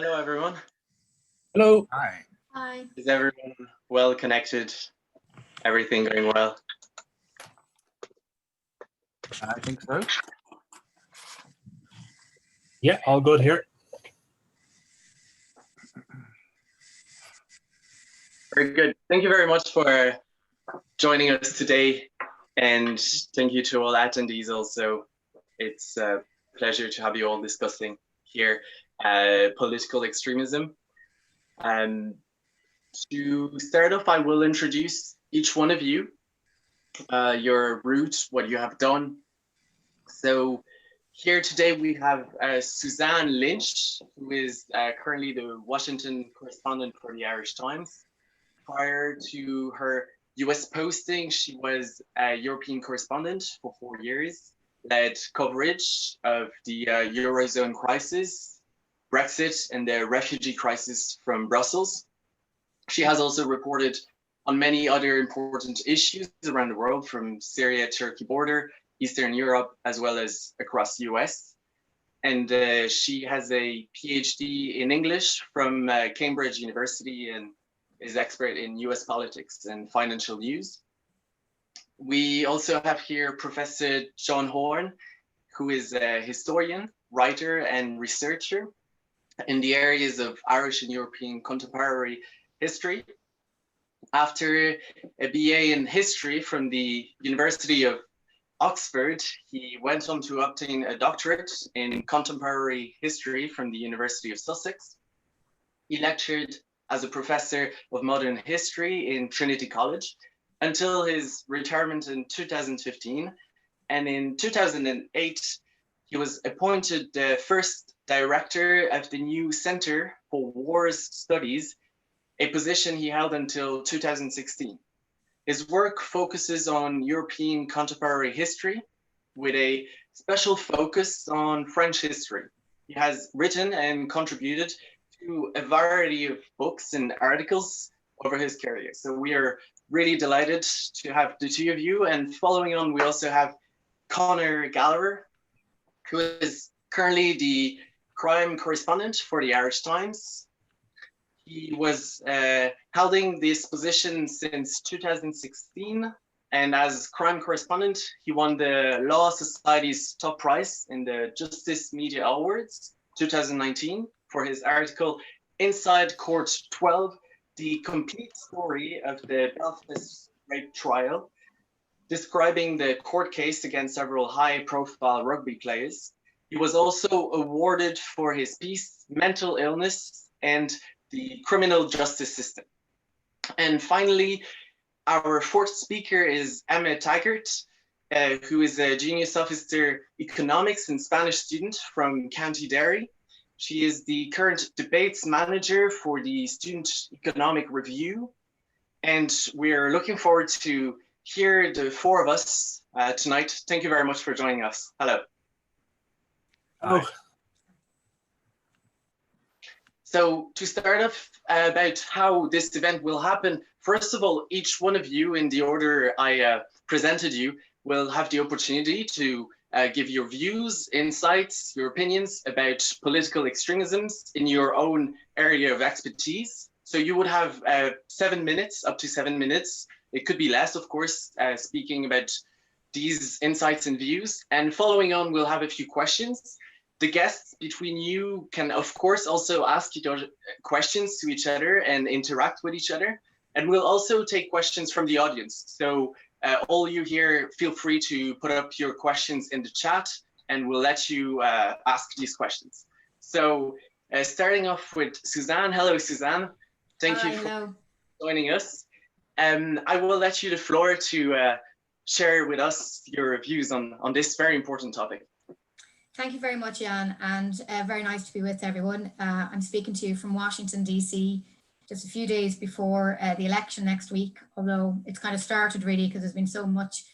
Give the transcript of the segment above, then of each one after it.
Hello, everyone. Hello. Hi. Hi. Is everyone well connected? Everything going well? I think so. Yeah, all good here. Very good. Thank you very much for joining us today. And thank you to all attendees also. It's a pleasure to have you all discussing here political extremism. To start off, I will introduce each one of you, your route, what you have done. So here today we have Suzanne Lynch, who is currently the Washington correspondent for the Irish Times. Prior to her US posting, she was a European correspondent for 4 years, led coverage of the Eurozone crisis, Brexit, and the refugee crisis from Brussels. She has also reported on many other important issues around the world, from Syria-Turkey border, Eastern Europe, as well as across the US. And she has a PhD in English from Cambridge University and is expert in US politics and financial news. We also have here Professor John Horn, who is a historian, writer, and researcher in the areas of Irish and European contemporary history. After a BA in history from the University of Oxford, he went on to obtain a doctorate in contemporary history from the University of Sussex. He lectured as a professor of modern history in Trinity College until his retirement in 2015. And in 2008, he was appointed the first director of the new Center for Wars Studies, a position he held until 2016. His work focuses on European contemporary history with a special focus on French history. He has written and contributed to a variety of books and articles over his career. So we are really delighted to have the two of you. And following on, we also have Conor Gallagher, who is currently the crime correspondent for the Irish Times. He was holding this position since 2016, and as crime correspondent, he won the Law Society's top prize in the Justice Media Awards 2019 for his article Inside Court 12, the complete story of the Belfast rape trial, describing the court case against several high-profile rugby players. He was also awarded for his piece, Mental Illness and the Criminal Justice System. And finally, our fourth speaker is Emma Taggart, who is a Genius Officer Economics and Spanish student from County Derry. She is the current debates manager for the Student Economic Review. And we're looking forward to hear the four of us tonight. Thank you very much for joining us. Hello. Hello. So to start off about how this event will happen, first of all, each one of you in the order I presented you will have the opportunity to give your views, insights, your opinions about political extremisms in your own area of expertise. So you would have 7 minutes, up to 7 minutes. It could be less, of course, speaking about these insights and views. And following on, we'll have a few questions. The guests between you can, of course, also ask questions to each other and interact with each other. And we'll also take questions from the audience. So all you here, feel free to put up your questions in the chat and we'll let you ask these questions. So starting off with Suzanne. Hello, Suzanne. Thank you for joining us. I will let you the floor to share with us your views on this very important topic. Thank you very much, Yann, and very nice to be with everyone. I'm speaking to you from Washington, D.C., just a few days before the election next week, although it's kind of started really because there's been so much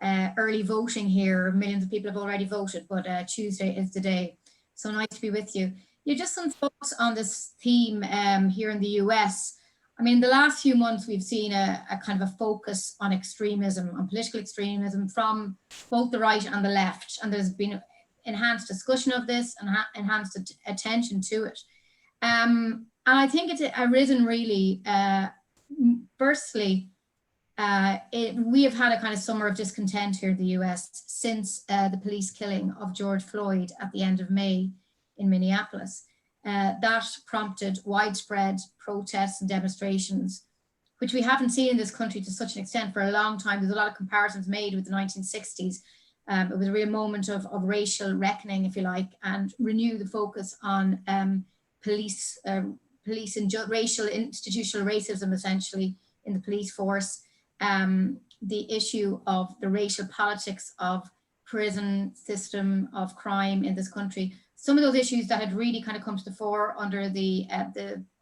early voting here. Millions of people have already voted, but Tuesday is the day. So nice to be with you. Just some thoughts on this theme here in the US. I mean, the last few months, we've seen a kind of a focus on extremism, on political extremism from both the right and the left. And there's been enhanced discussion of this and enhanced attention to it. And I think it's arisen really, firstly, we have had a kind of summer of discontent here in the US since the police killing of George Floyd at the end of May in Minneapolis. That prompted widespread protests and demonstrations, which we haven't seen in this country to such an extent for a long time. There's a lot of comparisons made with the 1960s. It was a real moment of racial reckoning, if you like, and renew the focus on police and racial institutional racism, essentially, in the police force. The issue of the racial politics of prison system, of crime in this country. Some of those issues that had really kind of come to the fore under the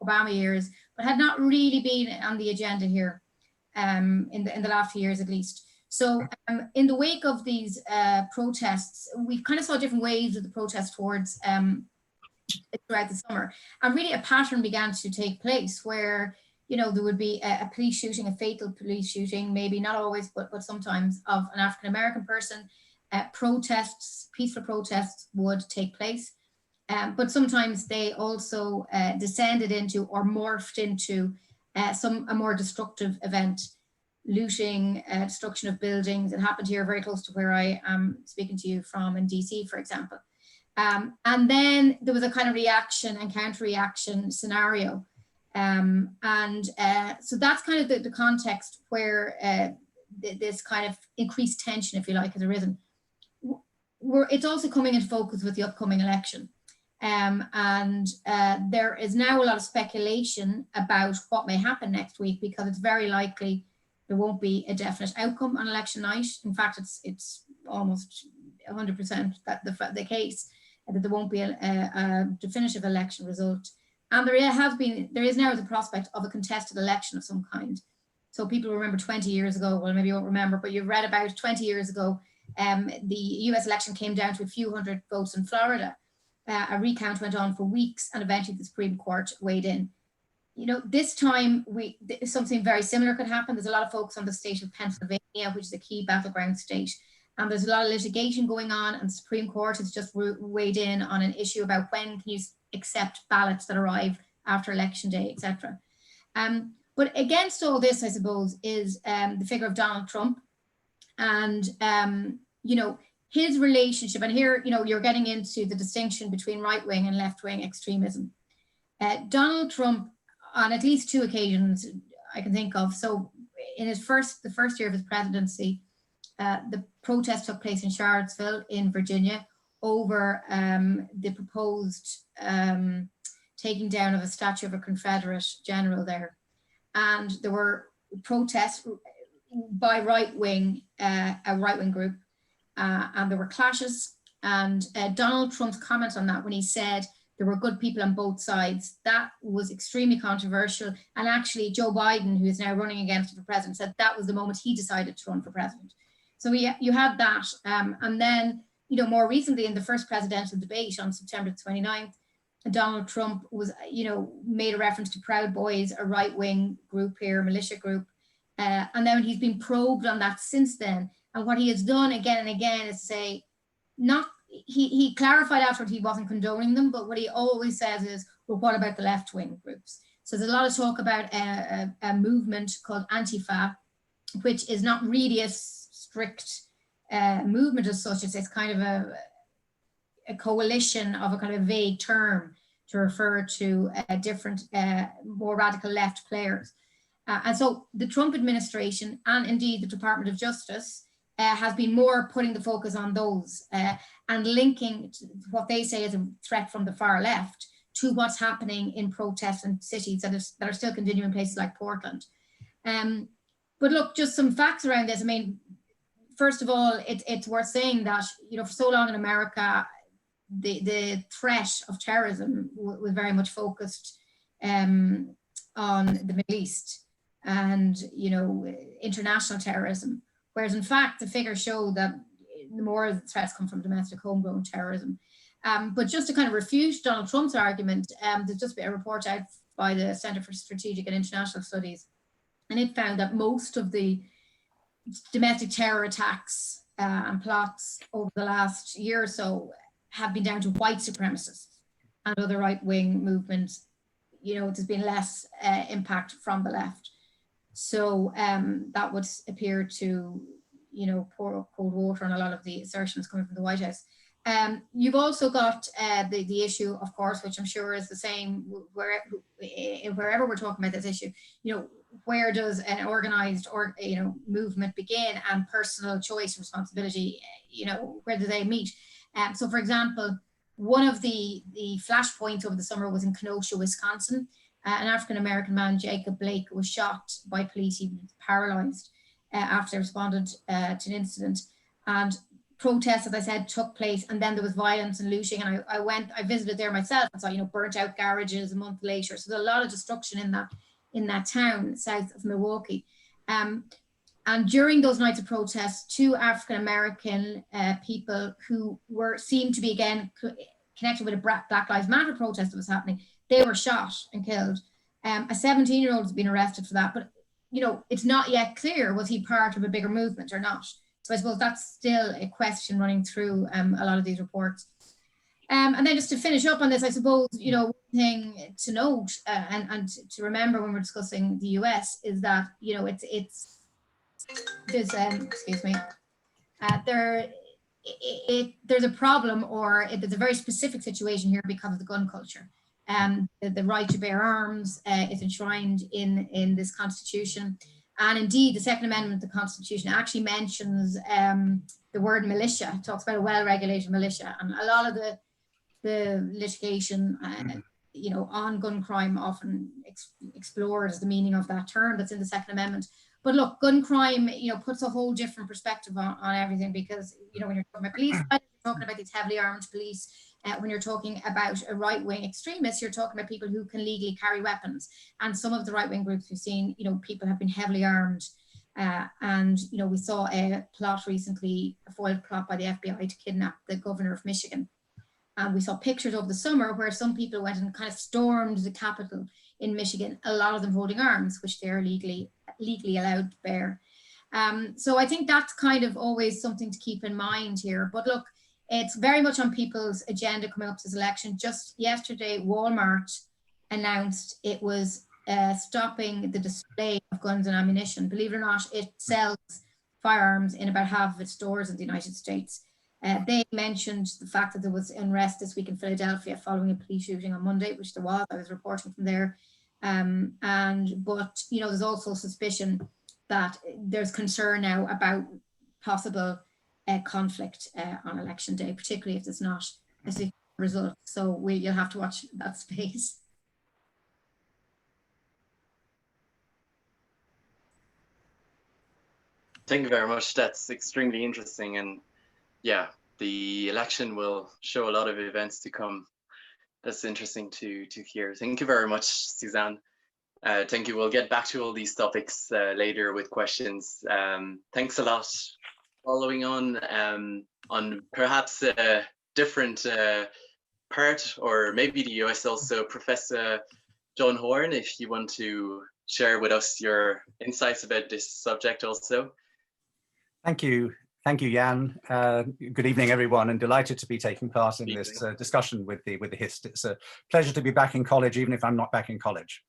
Obama years, but had not really been on the agenda here in the last few years at least. So in the wake of these protests, we kind of saw different waves of the protests towards throughout the summer. And really a pattern began to take place where, you know, there would be a police shooting, a fatal police shooting, maybe not always, but sometimes, of an African-American person. Protests, peaceful protests would take place. But sometimes they also descended into or morphed into a more destructive event, looting, destruction of buildings. It happened here very close to where I am speaking to you from in DC, for example. And then there was a kind of reaction and counter-reaction scenario. So that's kind of the context where this kind of increased tension, if you like, has arisen. It's also coming into focus with the upcoming election. There is now a lot of speculation about what may happen next week, because it's very likely there won't be a definite outcome on election night. In fact, it's almost 100% that the case that there won't be a definitive election result. And there is now the prospect of a contested election of some kind. So people remember 20 years ago, well, maybe you won't remember, but you've read about 20 years ago, the US election came down to a few hundred votes in Florida. A recount went on for weeks, and eventually the Supreme Court weighed in. You know, this time something very similar could happen. There's a lot of focus on the state of Pennsylvania, which is a key battleground state. And there's a lot of litigation going on, and the Supreme Court has just weighed in on an issue about when can you accept ballots that arrive after election day, etc. But against all this, I suppose, is the figure of Donald Trump, and you know, his relationship. And here, you know, you're getting into the distinction between right-wing and left-wing extremism. Donald Trump, on at least two occasions I can think of. So in the first year of his presidency, the protest took place in Charlottesville in Virginia over the proposed taking down of a statue of a Confederate general there. And there were protests by a right-wing group, and there were clashes. And Donald Trump's comment on that, when he said there were good people on both sides, that was extremely controversial. And actually Joe Biden, who is now running against him for president, said that was the moment he decided to run for president. So you had that. And then, you know, more recently in the first presidential debate on September 29th, Donald Trump was, you know, made a reference to Proud Boys, a right-wing group here, militia group. And then he's been probed on that since then. And what he has done again and again is say, he clarified afterward he wasn't condoning them, but what he always says is, well, what about the left-wing groups? So there's a lot of talk about a movement called Antifa, which is not really a strict movement as such. It's kind of a coalition of a kind of vague term to refer to different, more radical left players. And so the Trump administration, and indeed the Department of Justice, has been more putting the focus on those and linking what they say is a threat from the far left to what's happening in protests in cities that are still continuing in places like Portland. But look, just some facts around this. I mean, first of all, it's worth saying that, you know, for so long in America, the threat of terrorism was very much focused on the Middle East and, you know, international terrorism. Whereas in fact, the figures show that the more of the threats come from domestic homegrown terrorism. But just to kind of refute Donald Trump's argument, there's just been a report out by the Center for Strategic and International Studies, and it found that most of the domestic terror attacks and plots over the last year or so have been down to white supremacists. and other right-wing movements, there's been less impact from the left. So that would appear to, pour cold water on a lot of the assertions coming from the White House. You've also got the issue, of course, which I'm sure is the same wherever we're talking about this issue. Where does an organized movement begin, and personal choice, responsibility, where do they meet? So, for example, one of the flashpoints over the summer was in Kenosha, Wisconsin. An African-American man, Jacob Blake, was shot by police. He was paralyzed after they responded to an incident. And protests, as I said, took place, and then there was violence and looting. And I visited there myself and saw, burnt out garages a month later. So there's a lot of destruction in that town south of Milwaukee. And during those nights of protests, 2 African-American people who seemed to be again connected with a Black Lives Matter protest that was happening, they were shot and killed. A 17-year-old has been arrested for that, but it's not yet clear, was he part of a bigger movement or not? So I suppose that's still a question running through a lot of these reports. And then just to finish up on this, I suppose, one thing to note and to remember when we're discussing the US is that, there's a problem, or there's a very specific situation here because of the gun culture. The right to bear arms is enshrined in this Constitution. And indeed, the Second Amendment to the Constitution actually mentions the word militia. It talks about a well-regulated militia. And a lot of the litigation, on gun crime often explores the meaning of that term that's in the Second Amendment. But look, gun crime, puts a whole different perspective on everything, because, when you're talking about police, you're talking about these heavily armed police. When you're talking about a right-wing extremist, you're talking about people who can legally carry weapons. And some of the right-wing groups we've seen, people have been heavily armed. And, we saw a plot recently, a foiled plot by the FBI to kidnap the governor of Michigan. And we saw pictures over the summer where some people went and kind of stormed the Capitol in Michigan, a lot of them holding arms, which they're legally allowed to bear. So I think that's kind of always something to keep in mind here. But look, it's very much on people's agenda coming up to this election. Just yesterday, Walmart announced it was stopping the display of guns and ammunition. Believe it or not, it sells firearms in about half of its stores in the United States. They mentioned the fact that there was unrest this week in Philadelphia following a police shooting on Monday, which there was. I was reporting from there. But there's also suspicion that there's concern now about possible conflict on election day, particularly if there's not a secure result. So you'll have to watch that space. Thank you very much. That's extremely interesting. And yeah, the election will show a lot of events to come. That's interesting to hear. Thank you very much, Suzanne. Thank you. We'll get back to all these topics later with questions. Thanks a lot. Following on perhaps a different part, or maybe the US also, Professor John Horn, if you want to share with us your insights about this subject also. Thank you, Yann. Good evening, everyone, and delighted to be taking part in this discussion with the Hist. It's a pleasure to be back in college, even if I'm not back in college.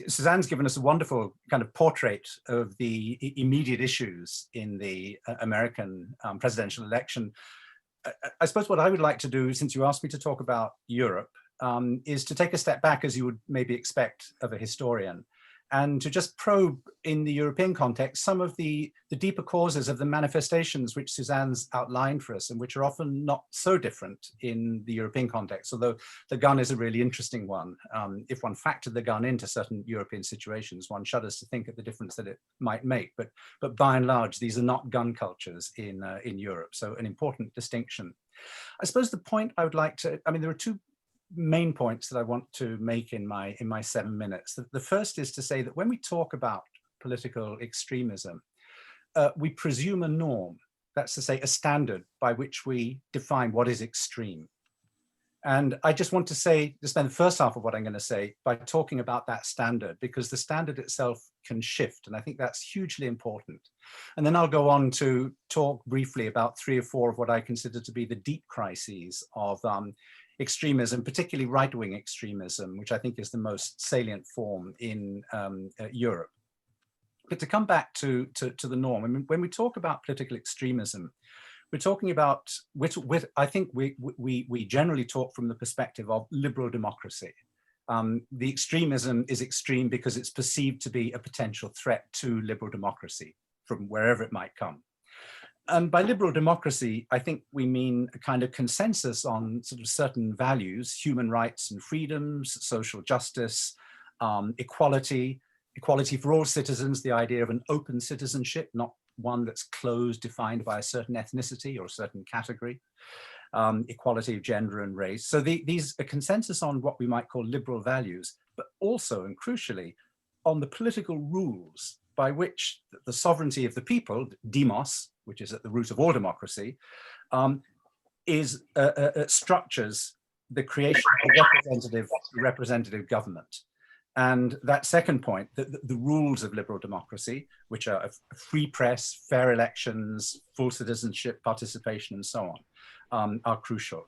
Suzanne's given us a wonderful kind of portrait of the immediate issues in the American presidential election. I suppose what I would like to do, since you asked me to talk about Europe, is to take a step back, as you would maybe expect of a historian, and to just probe in the European context some of the deeper causes of the manifestations which Suzanne's outlined for us, and which are often not so different in the European context, although the gun is a really interesting one. If one factored the gun into certain European situations, one shudders to think of the difference that it might make. But by and large, these are not gun cultures in Europe, so an important distinction. I suppose the point I would like to, there are two main points that I want to make in my 7 minutes. The first is to say that when we talk about political extremism, we presume a norm, that's to say a standard by which we define what is extreme. And I just want to spend the first half of what I'm going to say by talking about that standard, because the standard itself can shift. And I think that's hugely important. And then I'll go on to talk briefly about 3 or 4 of what I consider to be the deep crises of extremism, particularly right-wing extremism, which I think is the most salient form in Europe. But to come back to the norm, I mean, when we talk about political extremism, we're talking about, I think we generally talk from the perspective of liberal democracy. The extremism is extreme because it's perceived to be a potential threat to liberal democracy from wherever it might come. And by liberal democracy, I think we mean a kind of consensus on sort of certain values, human rights and freedoms, social justice, equality for all citizens, the idea of an open citizenship, not one that's closed, defined by a certain ethnicity or a certain category, equality of gender and race. So these a consensus on what we might call liberal values, but also, and crucially, on the political rules by which the sovereignty of the people, demos, which is at the root of all democracy, structures the creation of a representative government. And that second point, the rules of liberal democracy, which are a free press, fair elections, full citizenship, participation, and so on, are crucial.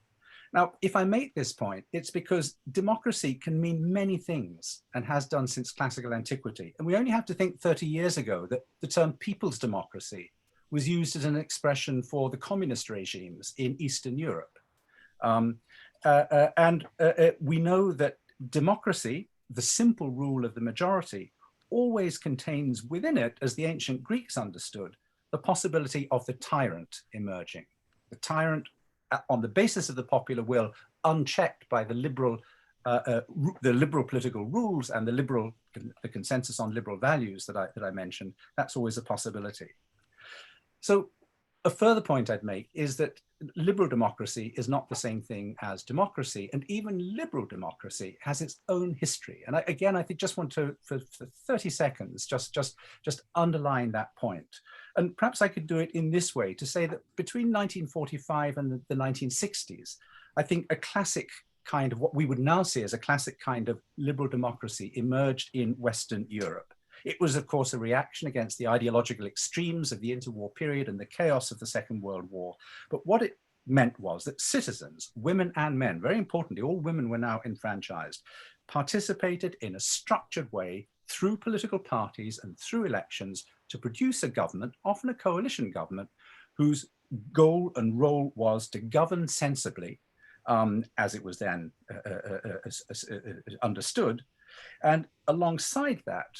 Now, if I make this point, it's because democracy can mean many things and has done since classical antiquity. And we only have to think 30 years ago that the term people's democracy was used as an expression for the communist regimes in Eastern Europe. We know that democracy, the simple rule of the majority, always contains within it, as the ancient Greeks understood, the possibility of the tyrant emerging. The tyrant, on the basis of the popular will, unchecked by the liberal political rules and the consensus on liberal values that I mentioned, that's always a possibility. So a further point I'd make is that liberal democracy is not the same thing as democracy, and even liberal democracy has its own history. And I think just want to, for 30 seconds, just underline that point. And perhaps I could do it in this way, to say that between 1945 and the 1960s, I think a classic kind of what we would now see as a classic kind of liberal democracy emerged in Western Europe. It was, of course, a reaction against the ideological extremes of the interwar period and the chaos of the Second World War. But what it meant was that citizens, women and men, very importantly, all women were now enfranchised, participated in a structured way through political parties and through elections to produce a government, often a coalition government, whose goal and role was to govern sensibly, as it was then understood. And alongside that,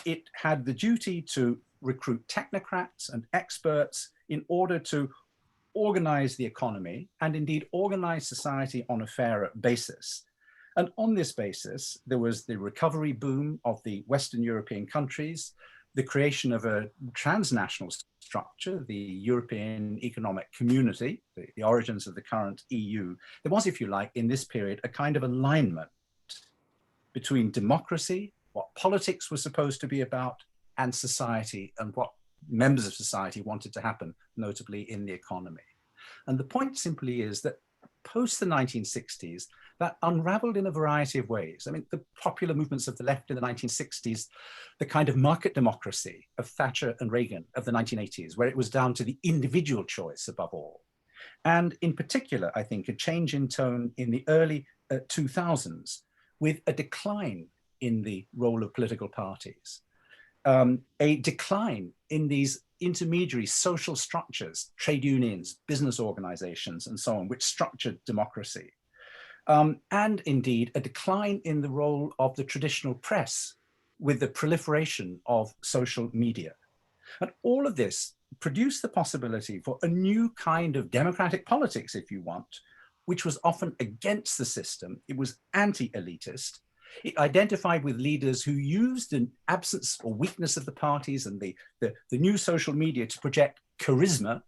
it had the duty to recruit technocrats and experts in order to organize the economy and indeed organize society on a fairer basis. And on this basis, there was the recovery boom of the Western European countries, the creation of a transnational structure, the European Economic Community, the origins of the current EU. There was, if you like, in this period, a kind of alignment between democracy, what politics was supposed to be about, and society, and what members of society wanted to happen, notably in the economy. And the point simply is that post the 1960s, that unraveled in a variety of ways. I mean, the popular movements of the left in the 1960s, the kind of market democracy of Thatcher and Reagan of the 1980s, where it was down to the individual choice above all. And in particular, I think, a change in tone in the early 2000s, with a decline in the role of political parties, a decline in these intermediary social structures, trade unions, business organizations, and so on, which structured democracy. And indeed, a decline in the role of the traditional press with the proliferation of social media. And all of this produced the possibility for a new kind of democratic politics, if you want, which was often against the system. It was anti-elitist. It identified with leaders who used an absence or weakness of the parties and the new social media to project charisma,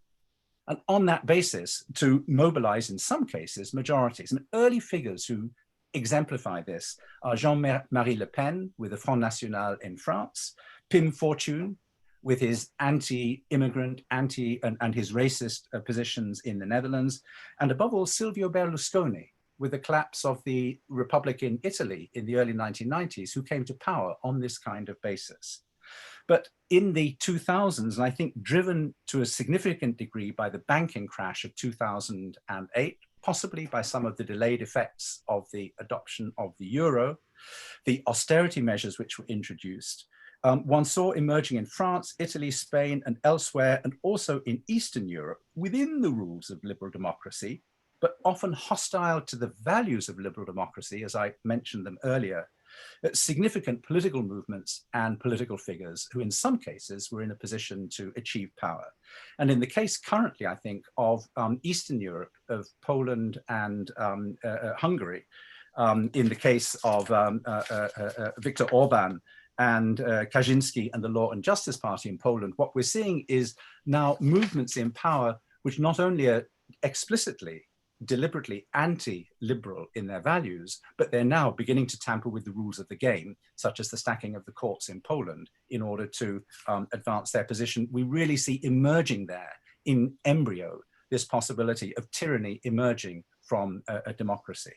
and on that basis to mobilize, in some cases, majorities. And early figures who exemplify this are Jean-Marie Le Pen with the Front National in France, Pim Fortuyn with his anti-immigrant, and his racist positions in the Netherlands, and above all, Silvio Berlusconi, with the collapse of the Republic in Italy in the early 1990s, who came to power on this kind of basis. But in the 2000s, and I think driven to a significant degree by the banking crash of 2008, possibly by some of the delayed effects of the adoption of the euro, the austerity measures which were introduced, one saw emerging in France, Italy, Spain, and elsewhere, and also in Eastern Europe, within the rules of liberal democracy, but often hostile to the values of liberal democracy, as I mentioned them earlier, significant political movements and political figures who in some cases were in a position to achieve power. And in the case currently, I think, of Eastern Europe, of Poland and Hungary, in the case of Viktor Orban and Kaczynski and the Law and Justice Party in Poland, what we're seeing is now movements in power which not only are explicitly, deliberately anti-liberal in their values, but they're now beginning to tamper with the rules of the game, such as the stacking of the courts in Poland, in order to advance their position. We really see emerging there in embryo this possibility of tyranny emerging from a democracy.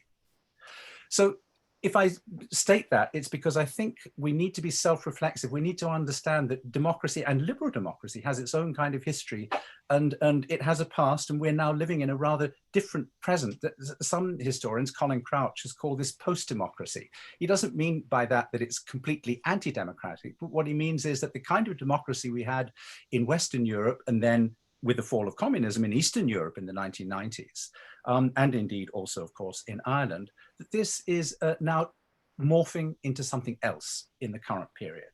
So if I state that, it's because I think we need to be self-reflexive. We need to understand that democracy and liberal democracy has its own kind of history, and it has a past, and we're now living in a rather different present that some historians, Colin Crouch, has called this post-democracy. He doesn't mean by that that it's completely anti-democratic, but what he means is that the kind of democracy we had in Western Europe, and then with the fall of communism in Eastern Europe in the 1990s, and indeed also, of course, in Ireland, that this is now morphing into something else in the current period.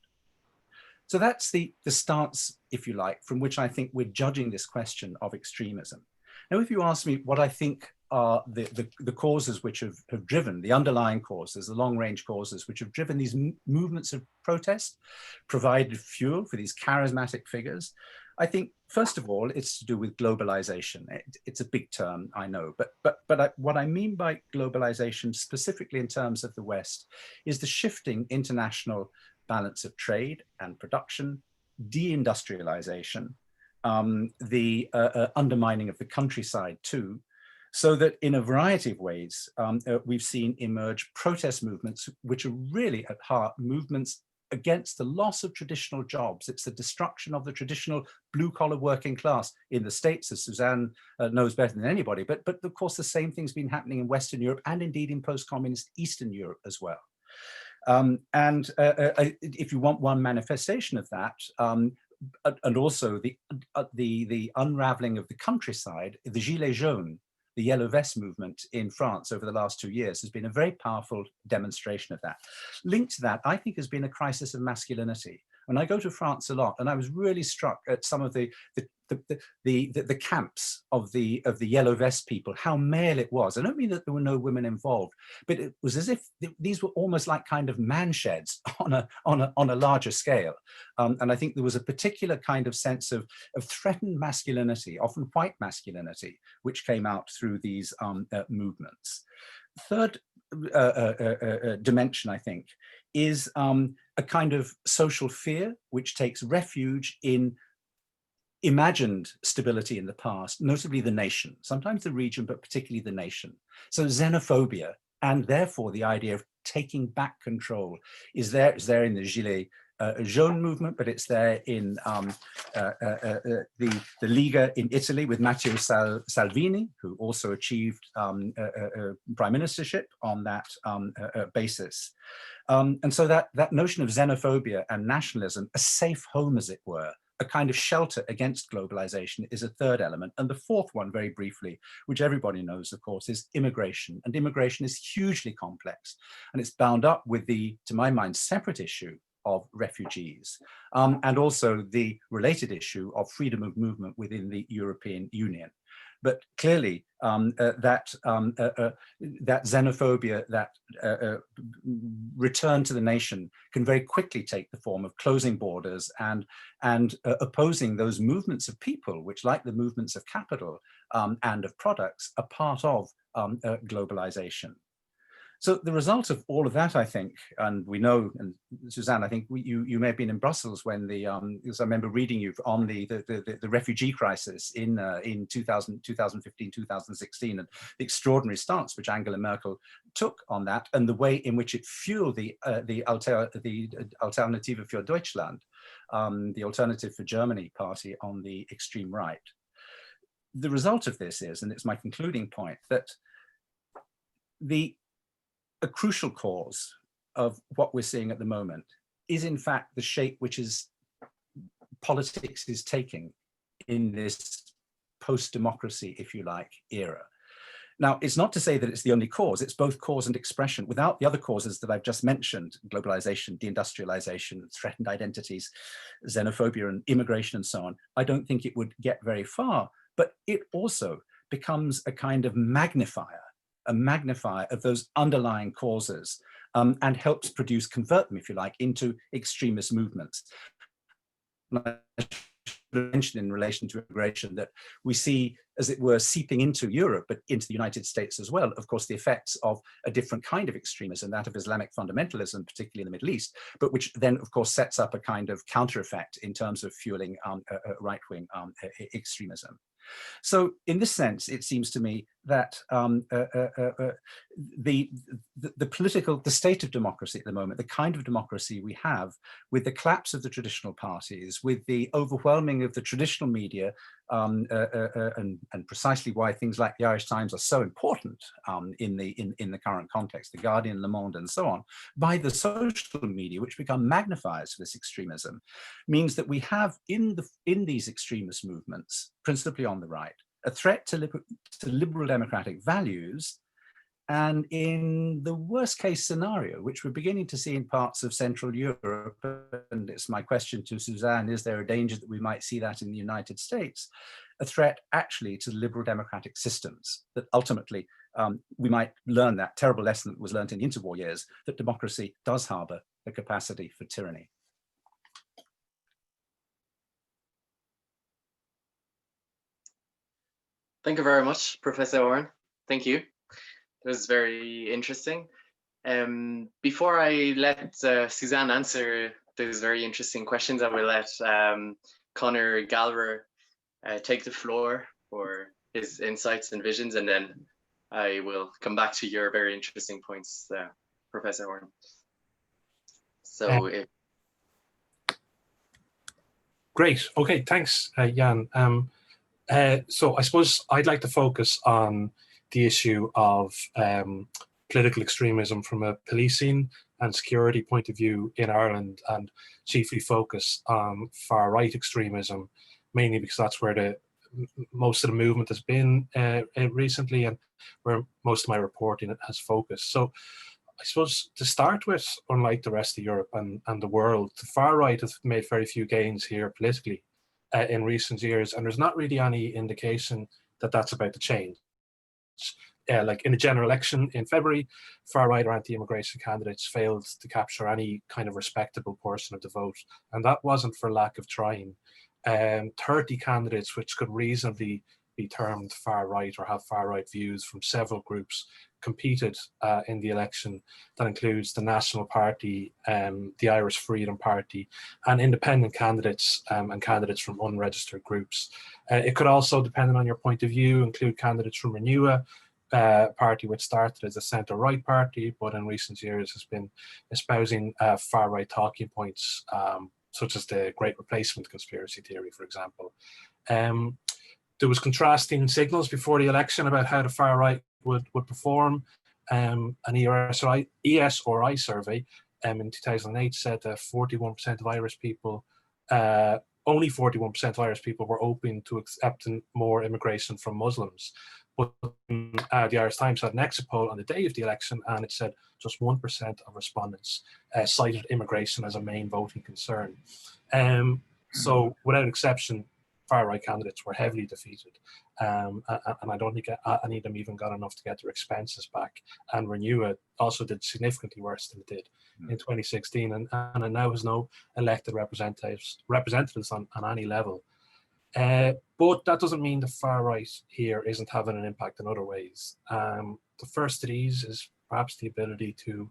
So that's the stance, if you like, from which I think we're judging this question of extremism. Now, if you ask me what I think are the causes which have driven, the underlying causes, the long-range causes which have driven these movements of protest, provided fuel for these charismatic figures, I think, first of all, it's to do with globalization. It's a big term, I know, but what I mean by globalization, specifically in terms of the West, is the shifting international balance of trade and production, deindustrialization, the undermining of the countryside too, so that in a variety of ways, we've seen emerge protest movements, which are really at heart movements against the loss of traditional jobs. It's the destruction of the traditional blue-collar working class in the States, as Suzanne knows better than anybody. But of course, the same thing's been happening in Western Europe and indeed in post-communist Eastern Europe as well. If you want one manifestation of that, and also the unraveling of the countryside, the Gilets jaunes, the Yellow Vest movement in France over the last 2 years has been a very powerful demonstration of that. Linked to that, I think, has been a crisis of masculinity. When I go to France a lot, and I was really struck at some of the camps of the Yellow Vest people, how male it was. I don't mean that there were no women involved, but it was as if these were almost like kind of man sheds on a larger scale. And I think there was a particular kind of sense of threatened masculinity, often white masculinity, which came out through these movements. Third dimension, I think, is a kind of social fear which takes refuge in imagined stability in the past, notably the nation, sometimes the region, but particularly the nation. So xenophobia, and therefore the idea of taking back control, is there in the Gilets jaunes movement, but it's there in the Liga in Italy with Matteo Salvini, who also achieved prime ministership on that basis. And so that notion of xenophobia and nationalism, a safe home, as it were, a kind of shelter against globalization, is a third element. And the fourth one, very briefly, which everybody knows, of course, is immigration. And immigration is hugely complex. And it's bound up with the, to my mind, separate issue of refugees, and also the related issue of freedom of movement within the European Union. But clearly, that xenophobia, that return to the nation, can very quickly take the form of closing borders and opposing those movements of people, which, like the movements of capital and of products, are part of globalization. So the result of all of that, I think, and we know, and Suzanne, I think you may have been in Brussels when because I remember reading you on the refugee crisis in 2015, 2016, and the extraordinary stance which Angela Merkel took on that, and the way in which it fueled the Alternative für Deutschland, the Alternative for Germany party on the extreme right. The result of this is, and it's my concluding point, that a crucial cause of what we're seeing at the moment is in fact the shape which is politics is taking in this post-democracy, if you like, era. Now, it's not to say that it's the only cause, it's both cause and expression. Without the other causes that I've just mentioned, globalization, deindustrialization, threatened identities, xenophobia and immigration and so on, I don't think it would get very far, but it also becomes a kind of magnifier of those underlying causes and helps convert them, if you like, into extremist movements. I should mention in relation to immigration that we see, as it were, seeping into Europe, but into the United States as well, of course, the effects of a different kind of extremism, that of Islamic fundamentalism, particularly in the Middle East, but which then, of course, sets up a kind of counter effect in terms of fueling right-wing extremism. So in this sense, it seems to me that the state of democracy at the moment, the kind of democracy we have, with the collapse of the traditional parties, with the overwhelming of the traditional media, and precisely why things like the Irish Times are so important in the current context, the Guardian, Le Monde, and so on, by the social media, which become magnifiers for this extremism, means that we have in these extremist movements, principally on the right, a threat to liberal democratic values, and in the worst case scenario, which we're beginning to see in parts of Central Europe, and it's my question to Suzanne, is there a danger that we might see that in the United States, a threat actually to liberal democratic systems, that ultimately we might learn that terrible lesson that was learned in the interwar years, that democracy does harbor the capacity for tyranny. Thank you very much, Professor Oren. Thank you. It was very interesting. Before I let Suzanne answer those very interesting questions, I will let Conor Gallagher take the floor for his insights and visions, and then I will come back to your very interesting points, Professor Oren. So, Great. Okay, thanks, Yann. So I suppose I'd like to focus on the issue of political extremism from a policing and security point of view in Ireland, and chiefly focus on far-right extremism, mainly because that's where most of the movement has been recently, and where most of my reporting has focused. So I suppose to start with, unlike the rest of Europe and the world, the far-right has made very few gains here politically in recent years, and there's not really any indication that that's about to change. Like in the general election in February, far-right or anti-immigration candidates failed to capture any kind of respectable portion of the vote, and that wasn't for lack of trying. 30 candidates, which could reasonably be termed far-right or have far-right views from several groups, competed in the election. That includes the National Party, the Irish Freedom Party, and independent candidates and candidates from unregistered groups. It could also, depending on your point of view, include candidates from Renewa, party which started as a centre-right party, but in recent years has been espousing far-right talking points, such as the Great Replacement conspiracy theory, for example. There was contrasting signals before the election about how the far-right would perform. An ESRI survey in 2008 said that 41% of Irish people, only 41% of Irish people were open to accepting more immigration from Muslims. But the Irish Times had an exit poll on the day of the election, and it said just 1% of respondents cited immigration as a main voting concern. So without exception, far-right candidates were heavily defeated, and I don't think any of them even got enough to get their expenses back. And Renewa also did significantly worse than it did in 2016, and it now has no elected representatives on any level. But that doesn't mean the far-right here isn't having an impact in other ways. The first of these is perhaps the ability to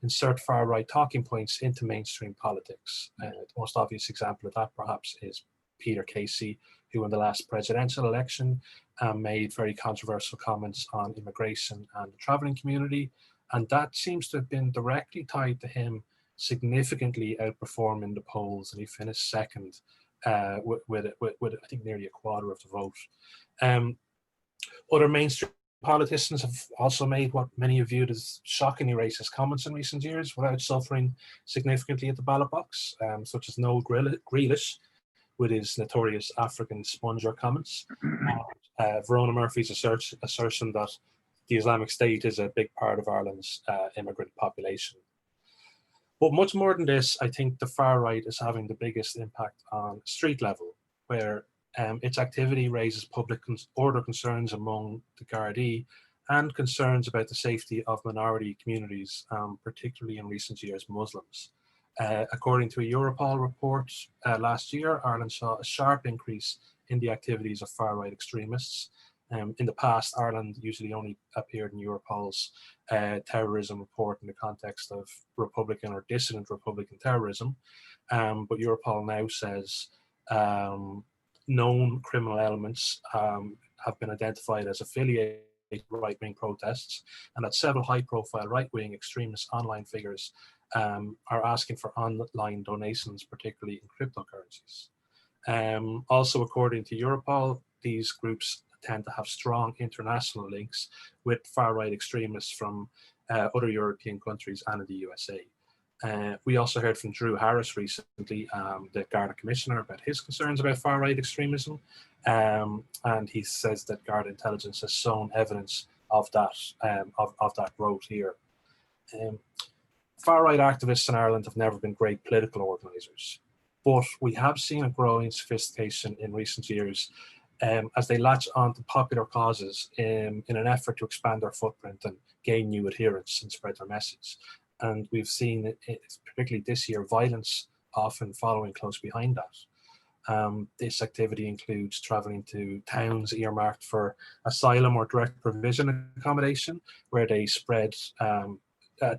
insert far-right talking points into mainstream politics. The most obvious example of that perhaps is Peter Casey, who in the last presidential election made very controversial comments on immigration and the traveling community. And that seems to have been directly tied to him significantly outperforming the polls, and he finished second with I think nearly a quarter of the vote. Other mainstream politicians have also made what many have viewed as shockingly racist comments in recent years without suffering significantly at the ballot box, such as Noel Grealish with his notorious African sponger comments, Verona Murphy's assertion that the Islamic State is a big part of Ireland's immigrant population. But much more than this, I think the far right is having the biggest impact on street level, where its activity raises public order concerns among the Gardaí and concerns about the safety of minority communities, particularly in recent years Muslims. According to a Europol report last year, Ireland saw a sharp increase in the activities of far-right extremists. In the past, Ireland usually only appeared in Europol's terrorism report in the context of Republican or dissident Republican terrorism. But Europol now says known criminal elements have been identified as affiliated with right-wing protests, and that several high-profile right-wing extremist online figures are asking for online donations, particularly in cryptocurrencies. Also, according to Europol, these groups tend to have strong international links with far-right extremists from other European countries and in the USA. We also heard from Drew Harris recently, the Garda Commissioner, about his concerns about far-right extremism, and he says that Garda intelligence has shown evidence of that growth here. Far-right activists in Ireland have never been great political organisers, but we have seen a growing sophistication in recent years as they latch on to popular causes in an effort to expand their footprint and gain new adherents and spread their message. And we've seen, particularly this year, violence often following close behind that. This activity includes travelling to towns earmarked for asylum or direct provision accommodation, where they spread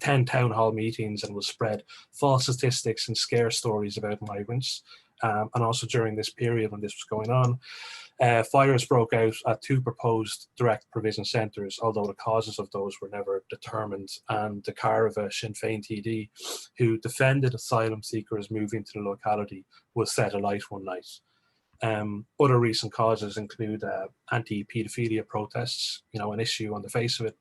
10 town hall meetings and will spread false statistics and scare stories about migrants. And also during this period when this was going on, fires broke out at 2 proposed direct provision centres, although the causes of those were never determined. And the car of a Sinn Féin TD who defended asylum seekers moving to the locality was set alight one night. Other recent causes include anti-paedophilia protests, an issue on the face of it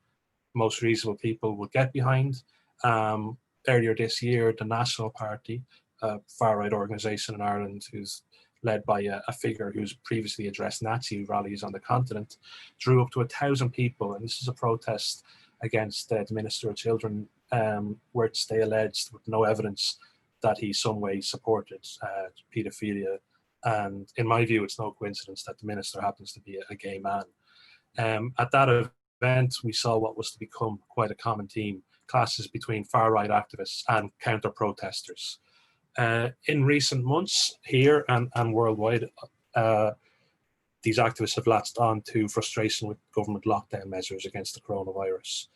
most reasonable people would get behind. Earlier this year, the National Party, a far-right organisation in Ireland who's led by a figure who's previously addressed Nazi rallies on the continent, drew up to 1,000 people, and this is a protest against the Minister of Children, which they alleged with no evidence that he some way supported paedophilia. And in my view, it's no coincidence that the minister happens to be a gay man. At that event, we saw what was to become quite a common theme: clashes between far-right activists and counter-protesters. In recent months, here and worldwide, these activists have latched on to frustration with government lockdown measures against the coronavirus.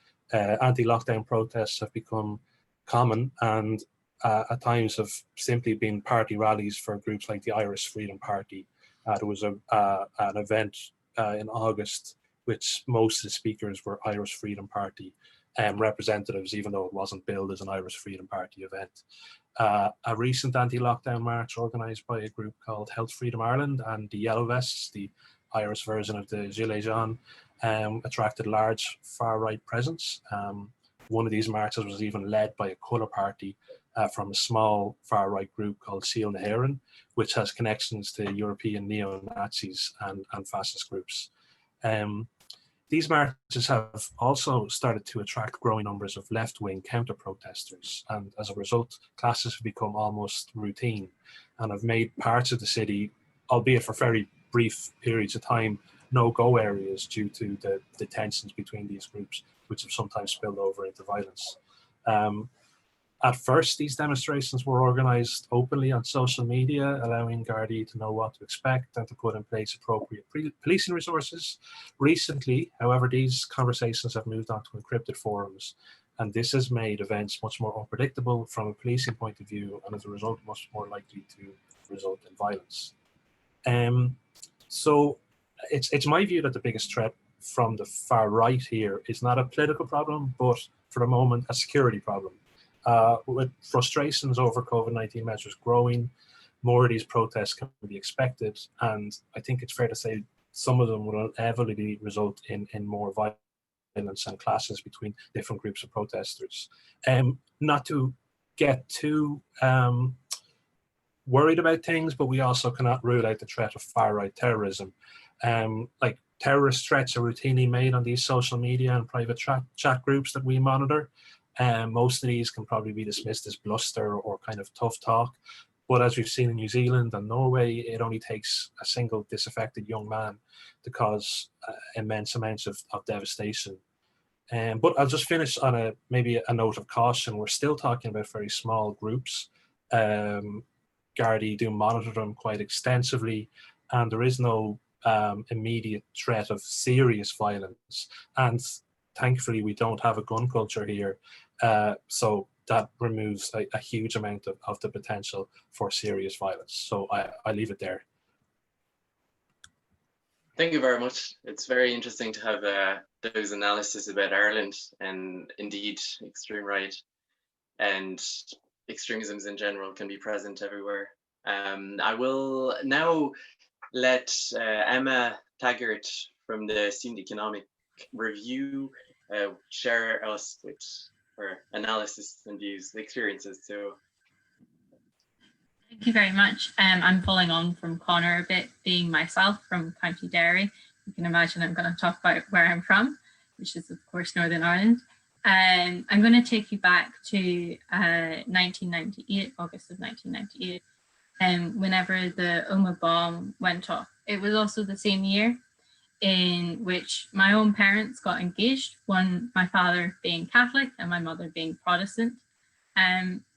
Anti-lockdown protests have become common and at times have simply been party rallies for groups like the Irish Freedom Party. There was an event in August which most of the speakers were Irish Freedom Party representatives, even though it wasn't billed as an Irish Freedom Party event. A recent anti-lockdown march organised by a group called Health Freedom Ireland and the Yellow Vests, the Irish version of the Gilets Jaunes, attracted large far-right presence. One of these marches was even led by a colour party from a small far-right group called Síl na hÉireann, which has connections to European neo-Nazis and fascist groups. These marches have also started to attract growing numbers of left-wing counter-protesters, and as a result, clashes have become almost routine and have made parts of the city, albeit for very brief periods of time, no-go areas due to the tensions between these groups, which have sometimes spilled over into violence. At first, these demonstrations were organised openly on social media, allowing Gardaí to know what to expect and to put in place appropriate policing resources. Recently, however, these conversations have moved on to encrypted forums, and this has made events much more unpredictable from a policing point of view, and as a result, much more likely to result in violence. So it's my view that the biggest threat from the far right here is not a political problem, but for the moment, a security problem. With frustrations over COVID-19 measures growing, more of these protests can be expected, and I think it's fair to say some of them will inevitably result in more violence and clashes between different groups of protesters. Not to get too worried about things, but we also cannot rule out the threat of far-right terrorism. Like terrorist threats are routinely made on these social media and private chat groups that we monitor. Most of these can probably be dismissed as bluster or kind of tough talk. But as we've seen in New Zealand and Norway, it only takes a single disaffected young man to cause immense amounts of devastation. But I'll just finish on maybe a note of caution. We're still talking about very small groups. Gardaí do monitor them quite extensively, and there is no immediate threat of serious violence. And thankfully, we don't have a gun culture here. So that removes a huge amount of the potential for serious violence. So I leave it there. Thank you very much. It's very interesting to have those analysis about Ireland and indeed extreme right and extremisms in general can be present everywhere. I will now let Emma Taggart from the Student Economic Review share us with her analysis and views, experiences. So thank you very much. I'm following on from Conor a bit, being myself from County Derry. You can imagine I'm going to talk about where I'm from, which is of course Northern Ireland. I'm going to take you back to 1998, August of 1998, whenever the Oma bomb went off. It was also the same year in which my own parents got engaged, my father being Catholic and my mother being Protestant,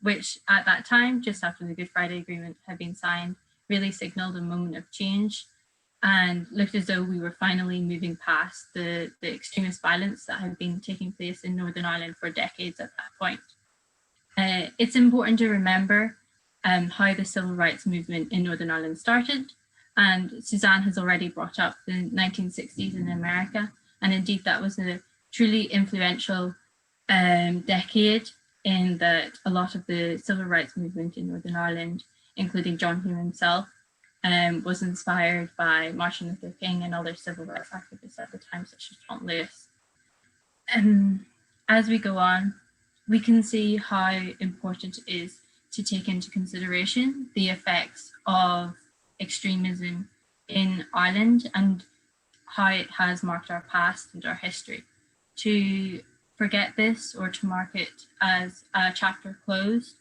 which at that time, just after the Good Friday Agreement had been signed, really signalled a moment of change and looked as though we were finally moving past the extremist violence that had been taking place in Northern Ireland for decades at that point. It's important to remember how the civil rights movement in Northern Ireland started. And Suzanne has already brought up the 1960s in America. And indeed, that was a truly influential decade in that a lot of the civil rights movement in Northern Ireland, including John Hume himself, was inspired by Martin Luther King and other civil rights activists at the time, such as John Lewis. As we go on, we can see how important it is to take into consideration the effects of extremism in Ireland and how it has marked our past and our history. To forget this or to mark it as a chapter closed,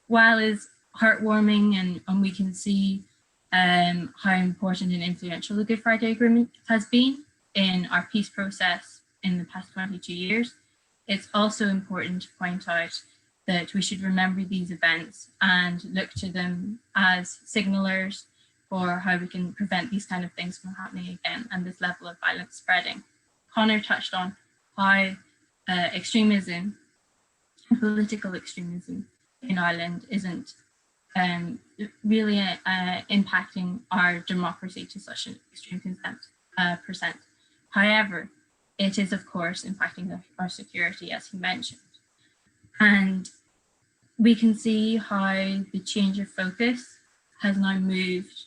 while is heartwarming and we can see how important and influential the Good Friday Agreement has been in our peace process in the past 22 years, it's also important to point out that we should remember these events and look to them as signalers for how we can prevent these kind of things from happening again and this level of violence spreading. Conor touched on how extremism, political extremism in Ireland isn't really impacting our democracy to such an extreme percent. However, it is of course impacting our security, as he mentioned. And we can see how the change of focus has now moved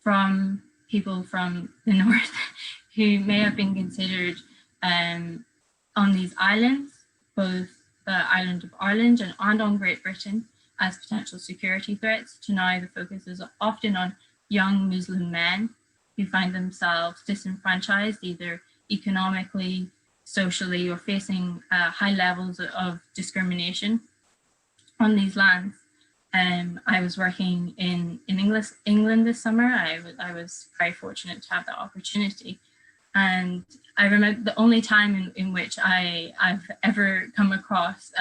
from people from the north who may have been considered on these islands, both the island of Ireland and on Great Britain, as potential security threats, to now the focus is often on young Muslim men who find themselves disenfranchised either economically, socially, or facing high levels of discrimination on these lands. I was working in England this summer. I was very fortunate to have that opportunity. And I remember the only time in which I've ever come across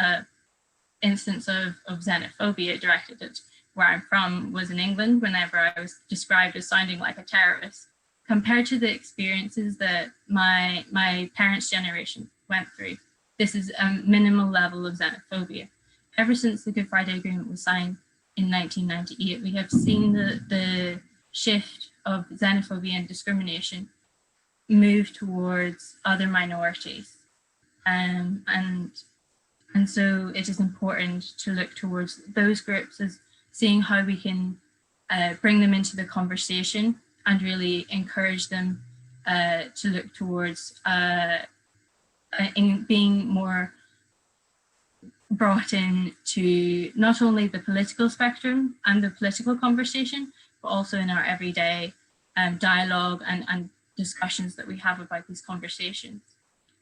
instance of xenophobia directed at where I'm from was in England, whenever I was described as sounding like a terrorist, compared to the experiences that my parents' generation went through. This is a minimal level of xenophobia. Ever since the Good Friday Agreement was signed in 1998, we have seen the shift of xenophobia and discrimination move towards other minorities. And so it is important to look towards those groups as seeing how we can bring them into the conversation and really encourage them to look towards in being more brought in to not only the political spectrum and the political conversation, but also in our everyday dialogue and discussions that we have about these conversations.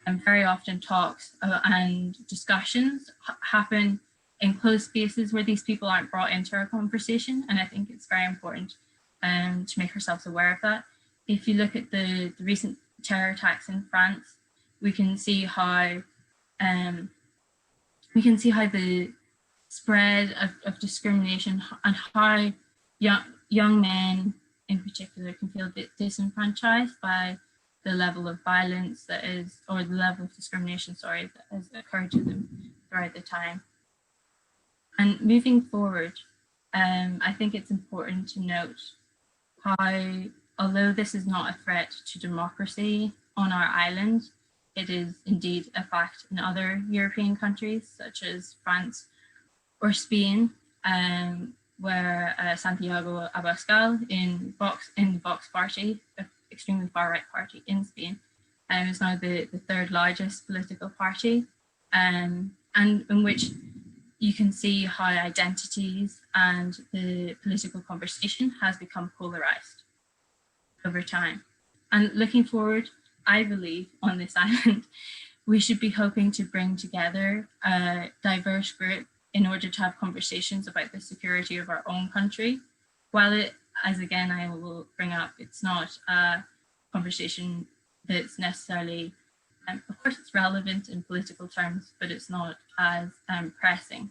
And very often talks and discussions happen in closed spaces where these people aren't brought into our conversation. And I think it's very important to make ourselves aware of that. If you look at the recent terror attacks in France, we can see how the spread of discrimination and how young men in particular can feel disenfranchised by the level of violence that is, or the level of discrimination, sorry, that has occurred to them throughout the time. And moving forward, I think it's important to note how, although this is not a threat to democracy on our island, it is indeed a fact in other European countries, such as France or Spain, where Santiago Abascal in the Vox party, an extremely far-right party in Spain, is now the third largest political party, and in which you can see how identities and the political conversation has become polarized over time. And looking forward, I believe on this island, we should be hoping to bring together a diverse group in order to have conversations about the security of our own country. While it, as again I will bring up, it's not a conversation that's necessarily, of course it's relevant in political terms, but it's not as pressing.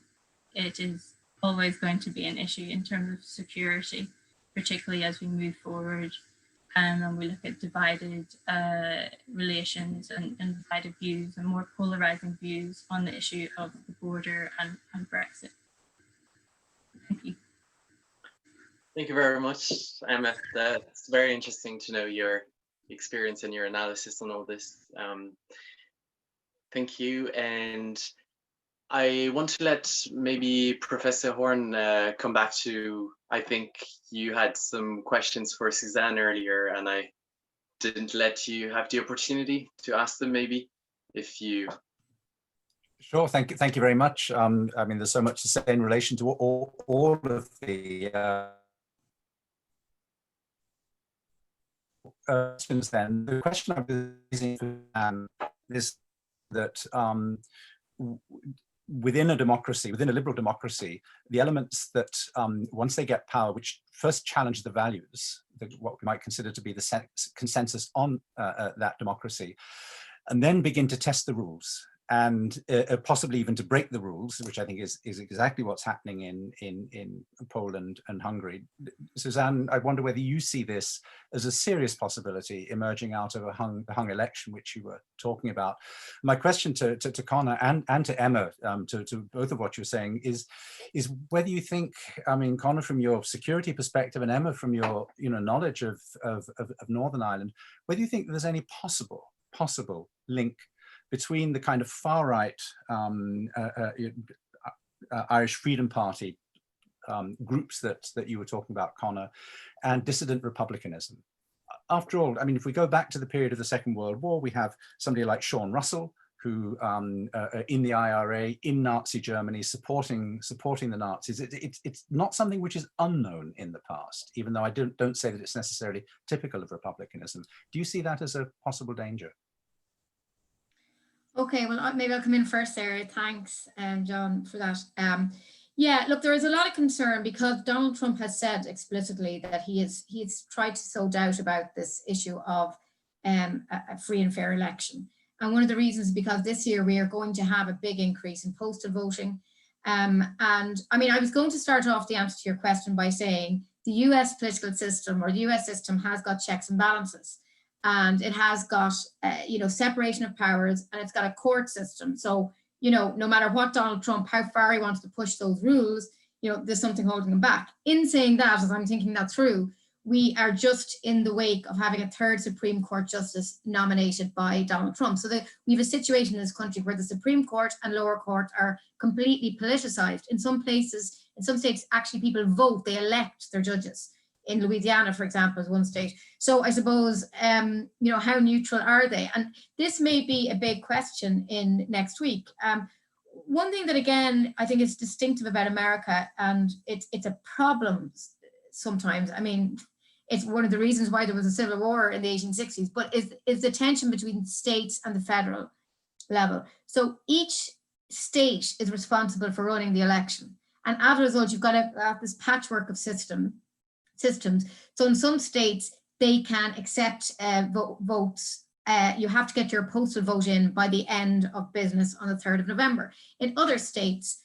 It is always going to be an issue in terms of security, particularly as we move forward and we look at divided relations and divided views and more polarizing views on the issue of the border and Brexit. Thank you. Thank you very much, Emma. It's very interesting to know your experience and your analysis on all this. Thank you. And I want to let maybe Professor Horn come back to, I think you had some questions for Suzanne earlier and I didn't let you have the opportunity to ask them maybe, if you... Sure, thank you very much. I mean, there's so much to say in relation to all of the questions then. The question I was raising is that within a democracy, within a liberal democracy, the elements that once they get power, which first challenge the values, what we might consider to be the consensus on that democracy, and then begin to test the rules and possibly even to break the rules, which I think is exactly what's happening in Poland and Hungary. Suzanne, I wonder whether you see this as a serious possibility emerging out of the Hung election, which you were talking about. My question to Conor and to Emma, to both of what you're saying, is whether you think, I mean, Conor, from your security perspective, and Emma, from your knowledge of Northern Ireland, whether you think there's any possible link between the kind of far-right Irish Freedom Party groups that you were talking about, Conor, and dissident republicanism. After all, I mean, if we go back to the period of the Second World War, we have somebody like Sean Russell, who in the IRA, in Nazi Germany, supporting the Nazis. It's not something which is unknown in the past, even though I don't say that it's necessarily typical of republicanism. Do you see that as a possible danger? Okay, well, maybe I'll come in first, Sarah. Thanks, John, for that. Yeah, look, there is a lot of concern because Donald Trump has said explicitly that he's tried to sow doubt about this issue of a free and fair election. And one of the reasons is because this year we are going to have a big increase in postal voting. And I mean, I was going to start off the answer to your question by saying the US political system, or the US system, has got checks and balances, and it has got, you know, separation of powers, and it's got a court system. So, you know, no matter what Donald Trump, how far he wants to push those rules, you know, there's something holding him back. In saying that, as I'm thinking that through, we are just in the wake of having a third Supreme Court justice nominated by Donald Trump. So we have a situation in this country where the Supreme Court and lower court are completely politicized. In some places, in some states, actually people vote, they elect their judges. In Louisiana, for example, is one state. So I suppose, you know, how neutral are they? And this may be a big question in next week. One thing that, again, I think is distinctive about America, and it's a problem sometimes. I mean, it's one of the reasons why there was a civil war in the 1860s, but is the tension between the states and the federal level. So each state is responsible for running the election. And as a result, you've got this patchwork of systems. So in some states, they can accept votes. You have to get your postal vote in by the end of business on the 3rd of November. In other states,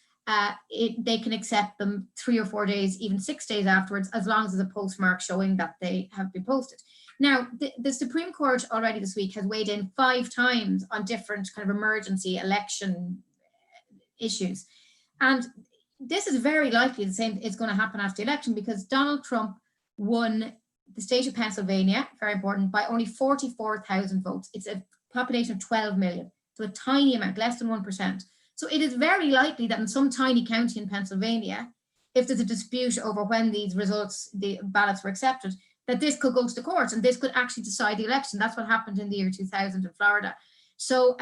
they can accept them 3 or 4 days, even 6 days afterwards, as long as there's a postmark showing that they have been posted. Now, the Supreme Court already this week has weighed in 5 times on different kind of emergency election issues. And this is very likely the same is going to happen after the election, because Donald Trump won the state of Pennsylvania, very important, by only 44,000 votes. It's a population of 12 million, so a tiny amount, less than 1%. So it is very likely that in some tiny county in Pennsylvania, if there's a dispute over when these results, the ballots were accepted, that this could go to the courts and this could actually decide the election. That's what happened in the year 2000 in Florida. So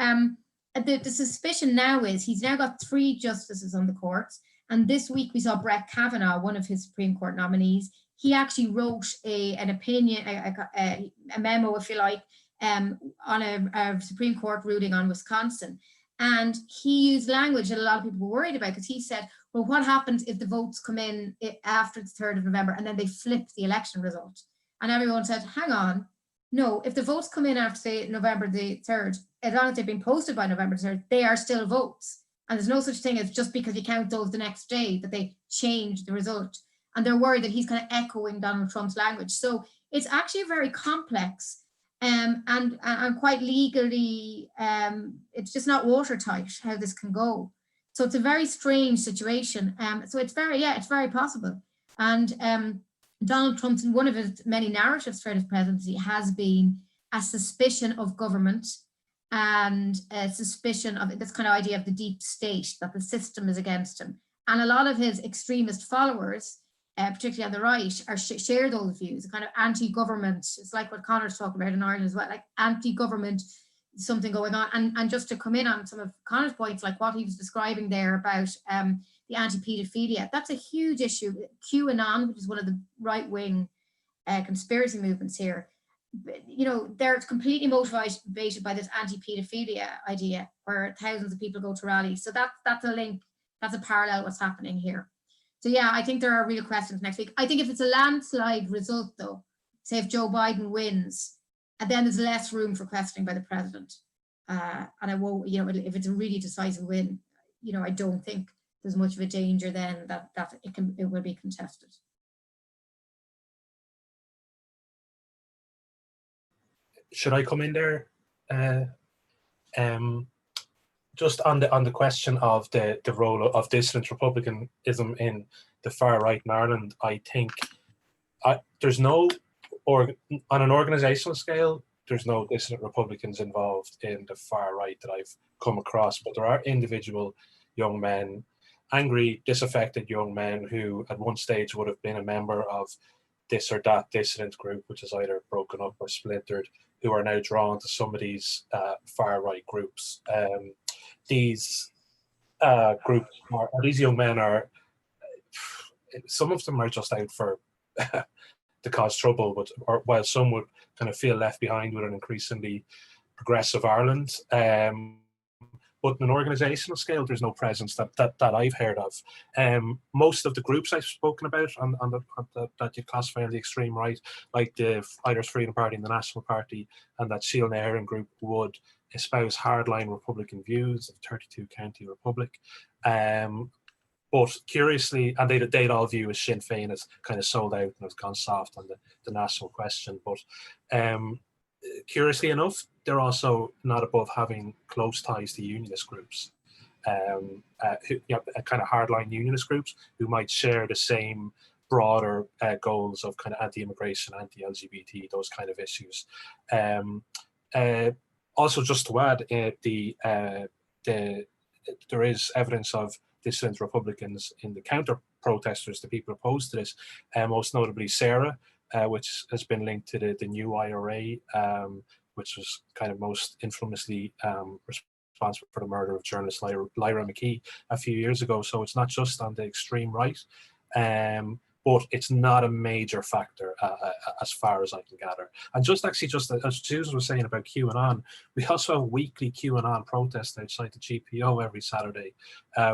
the suspicion now is he's now got 3 justices on the courts. And this week we saw Brett Kavanaugh, one of his Supreme Court nominees. He actually wrote an opinion, a memo, if you like, on a Supreme Court ruling on Wisconsin. And he used language that a lot of people were worried about, because he said, well, what happens if the votes come in after the 3rd of November and then they flip the election result? And everyone said, hang on, no, if the votes come in after, say, November the 3rd, as long as they've been posted by November the 3rd, they are still votes. And there's no such thing as just because you count those the next day that they change the result. And they're worried that he's kind of echoing Donald Trump's language. So it's actually very complex and quite legally, it's just not watertight how this can go. So it's a very strange situation. So it's very possible. And Donald Trump's, one of his many narratives throughout his presidency has been a suspicion of government and a suspicion of this kind of idea of the deep state, that the system is against him. And a lot of his extremist followers, particularly on the right, share those views, a kind of anti-government. It's like what Conor's talking about in Ireland as well, like anti-government, something going on. And just to come in on some of Conor's points, like what he was describing there about the anti-pedophilia, that's a huge issue. QAnon, which is one of the right-wing conspiracy movements here, you know, they're completely motivated by this anti-pedophilia idea, where thousands of people go to rallies. So that's a link, that's a parallel what's happening here. So yeah, I think there are real questions next week. I think if it's a landslide result, though, say if Joe Biden wins, and then there's less room for questioning by the president. And I won't, you know, if it's a really decisive win, you know, I don't think there's much of a danger then that it will be contested. Should I come in there? Just on the question of the role of dissident republicanism in the far right in Ireland, I think there's no, or on an organizational scale, there's no dissident Republicans involved in the far right that I've come across, but there are individual young men, angry, disaffected young men who at one stage would have been a member of this or that dissident group, which is either broken up or splintered, who are now drawn to some of these far right groups. These groups or these young men are, some of them are just out for to cause trouble, but while some would kind of feel left behind with an increasingly progressive Ireland. But on an organisational scale, there's no presence that I've heard of. Most of the groups I've spoken about that you classify on the extreme right, like the Irish Freedom Party and the National Party, and that Síl na Éireann group, would espouse hardline Republican views of 32 county republic. But curiously, and they'd all view as Sinn Féin as kind of sold out and has gone soft on the national question. But curiously enough, they're also not above having close ties to unionist groups, kind of hardline unionist groups who might share the same broader goals of kind of anti-immigration, anti-LGBT, those kind of issues. Also, just to add, there is evidence of dissident Republicans in the counter-protesters, the people opposed to this, most notably Sarah, which has been linked to the new IRA, which was kind of most infamously responsible for the murder of journalist Lyra McKee a few years ago. So it's not just on the extreme right, but it's not a major factor as far as I can gather. And just as Susan was saying about QAnon, we also have weekly QAnon protests outside the GPO every Saturday,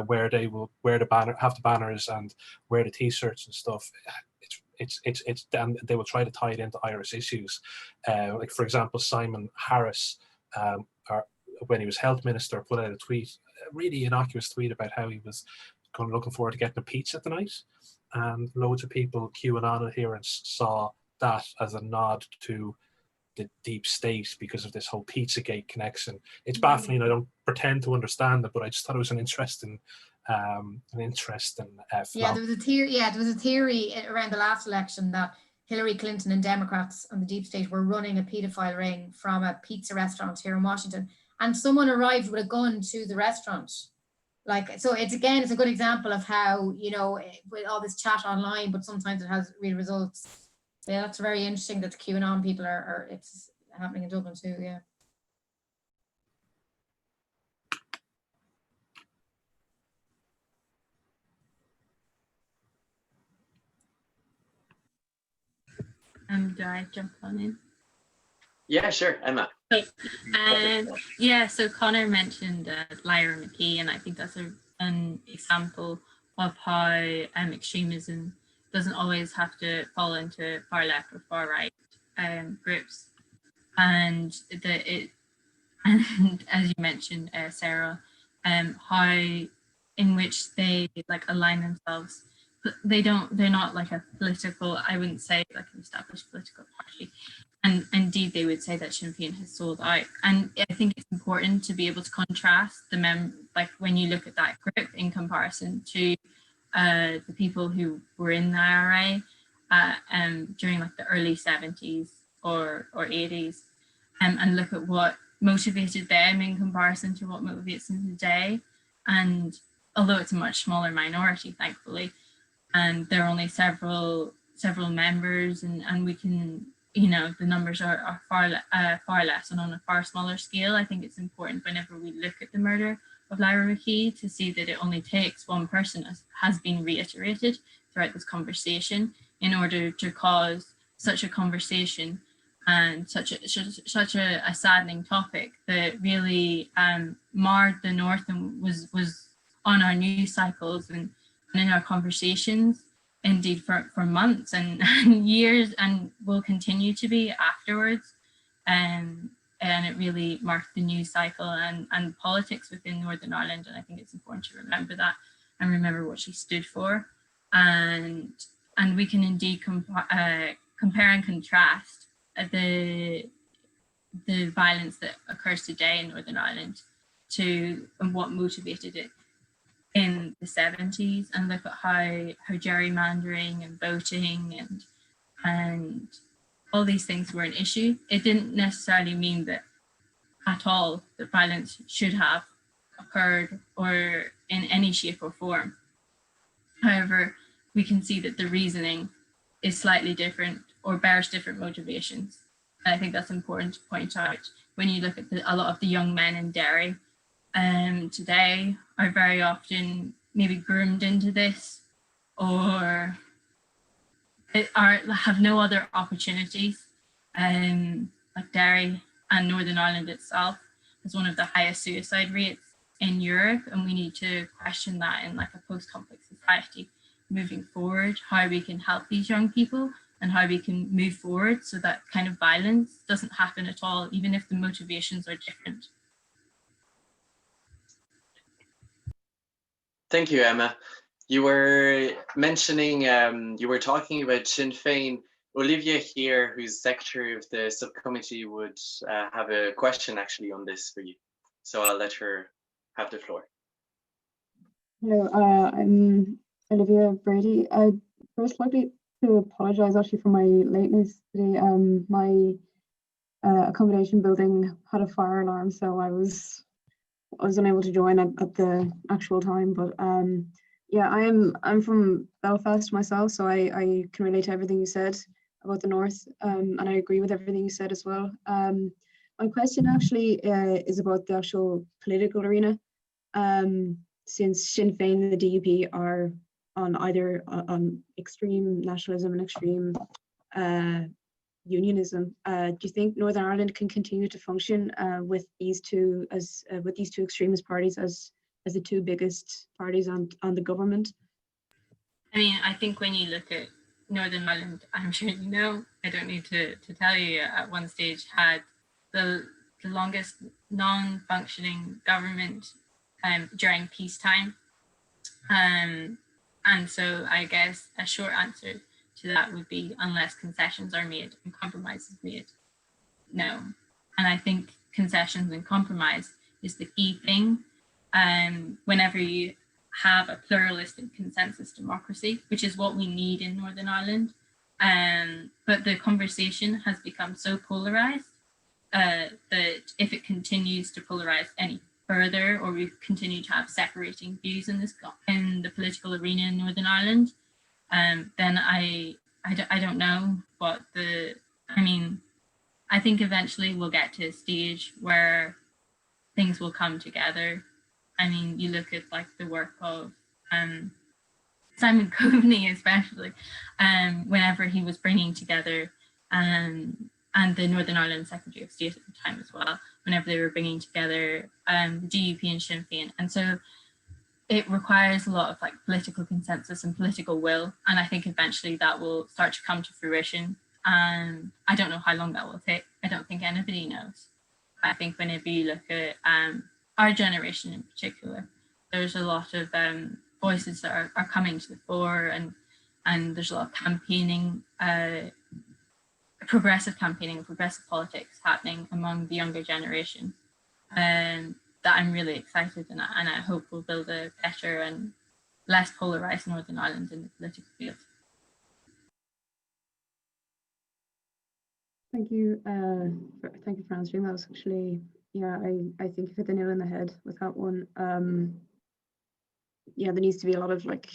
where they will have the banners and wear the T-shirts and stuff. And they will try to tie it into Irish issues. Like, for example, Simon Harris, when he was health minister, put out a really innocuous tweet about how he was kind of looking forward to getting a pizza tonight. And loads of people, QAnon adherents, saw that as a nod to the deep state because of this whole Pizzagate connection. It's baffling. I don't pretend to understand it, but I just thought it was an interesting Yeah, there was a theory around the last election that Hillary Clinton and Democrats on the deep state were running a paedophile ring from a pizza restaurant here in Washington, and someone arrived with a gun to the restaurant. So it's a good example of how, with all this chat online, but sometimes it has real results. So yeah, that's very interesting that the QAnon people it's happening in Dublin too, yeah. Do I jump on in? Yeah, sure, Emma. So Conor mentioned Lyra McKee, and I think that's an example of how extremism doesn't always have to fall into far left or far right groups, and as you mentioned, Sarah, how in which they align themselves. They're not like a political, I wouldn't say like an established political party. And indeed, they would say that Sinn Féin has sold out. And I think it's important to be able to contrast when you look at that group in comparison to the people who were in the IRA during the early 70s or 80s, and look at what motivated them in comparison to what motivates them today. And although it's a much smaller minority, thankfully, and there are only several members, and we can, the numbers are far less and on a far smaller scale. I think it's important whenever we look at the murder of Lyra McKee to see that it only takes one person, as has been reiterated throughout this conversation, in order to cause such a conversation and such a saddening topic that really marred the North and was on our news cycles and in our conversations, indeed for months and years, and will continue to be afterwards. And it really marked the news cycle and politics within Northern Ireland. And I think it's important to remember that and remember what she stood for. And we can indeed compare and contrast the violence that occurs today in Northern Ireland to what motivated it in the 70s, and look at how gerrymandering and voting and all these things were an issue. It didn't necessarily mean that at all that violence should have occurred or in any shape or form. However, we can see that the reasoning is slightly different or bears different motivations. And I think that's important to point out when you look at a lot of the young men in Derry today are very often maybe groomed into this or have no other opportunities. Like Derry and Northern Ireland itself has one of the highest suicide rates in Europe, and we need to question that in a post-conflict society moving forward, how we can help these young people and how we can move forward so that kind of violence doesn't happen at all, even if the motivations are different. Thank you, Emma. You were mentioning, you were talking about Sinn Féin. Olivia here, who's secretary of the subcommittee, would have a question actually on this for you. So I'll let her have the floor. Hello, I'm Olivia Brady. I'd first like to apologise actually for my lateness today. My accommodation building had a fire alarm, so I was unable to join at the actual time. But yeah, I'm from Belfast myself, so I can relate to everything you said about the North, and I agree with everything you said as well. My question actually is about the actual political arena. Since Sinn Féin and the DUP are on either on extreme nationalism and extreme unionism, do you think Northern Ireland can continue to function with these two extremist parties as the two biggest parties on the government? I mean, I think when you look at Northern Ireland, I'm sure you know, I don't need to tell you, at one stage had the longest non-functioning government during peacetime. And so I guess a short answer to that would be, unless concessions are made and compromises made, no. And I think concessions and compromise is the key thing. Whenever you have a pluralistic consensus democracy, which is what we need in Northern Ireland, but the conversation has become so polarized that if it continues to polarize any further, or we continue to have separating views in the political arena in Northern Ireland, then I don't know what I think eventually we'll get to a stage where things will come together. I mean, you look at like the work of Simon Coveney, especially, whenever he was bringing together, and the Northern Ireland Secretary of State at the time as well, whenever they were bringing together the DUP and Sinn Féin. And so it requires a lot of like political consensus and political will. And I think eventually that will start to come to fruition. I don't know how long that will take. I don't think anybody knows. I think whenever you look at our generation in particular, there's a lot of voices that are coming to the fore, and there's a lot of campaigning, progressive campaigning, progressive politics happening among the younger generation, that I'm really excited, and I hope will build a better and less polarized Northern Ireland in the political field. Thank you. Thank you for answering. That was actually, yeah, I think you hit the nail on the head with that one. Yeah, there needs to be a lot of like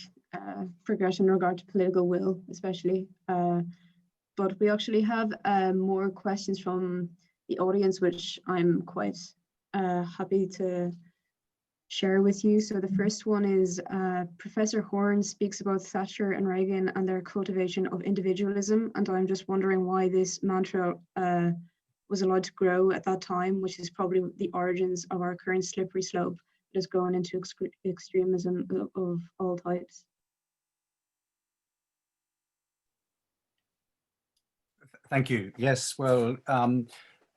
progression in regard to political will, especially. But we actually have more questions from the audience, which I'm quite happy to share with you. So the first one is Professor Horn speaks about Thatcher and Reagan and their cultivation of individualism, and I'm just wondering why this mantra was allowed to grow at that time, which is probably the origins of our current slippery slope that is going into extremism of all types. Thank you. Yes, well,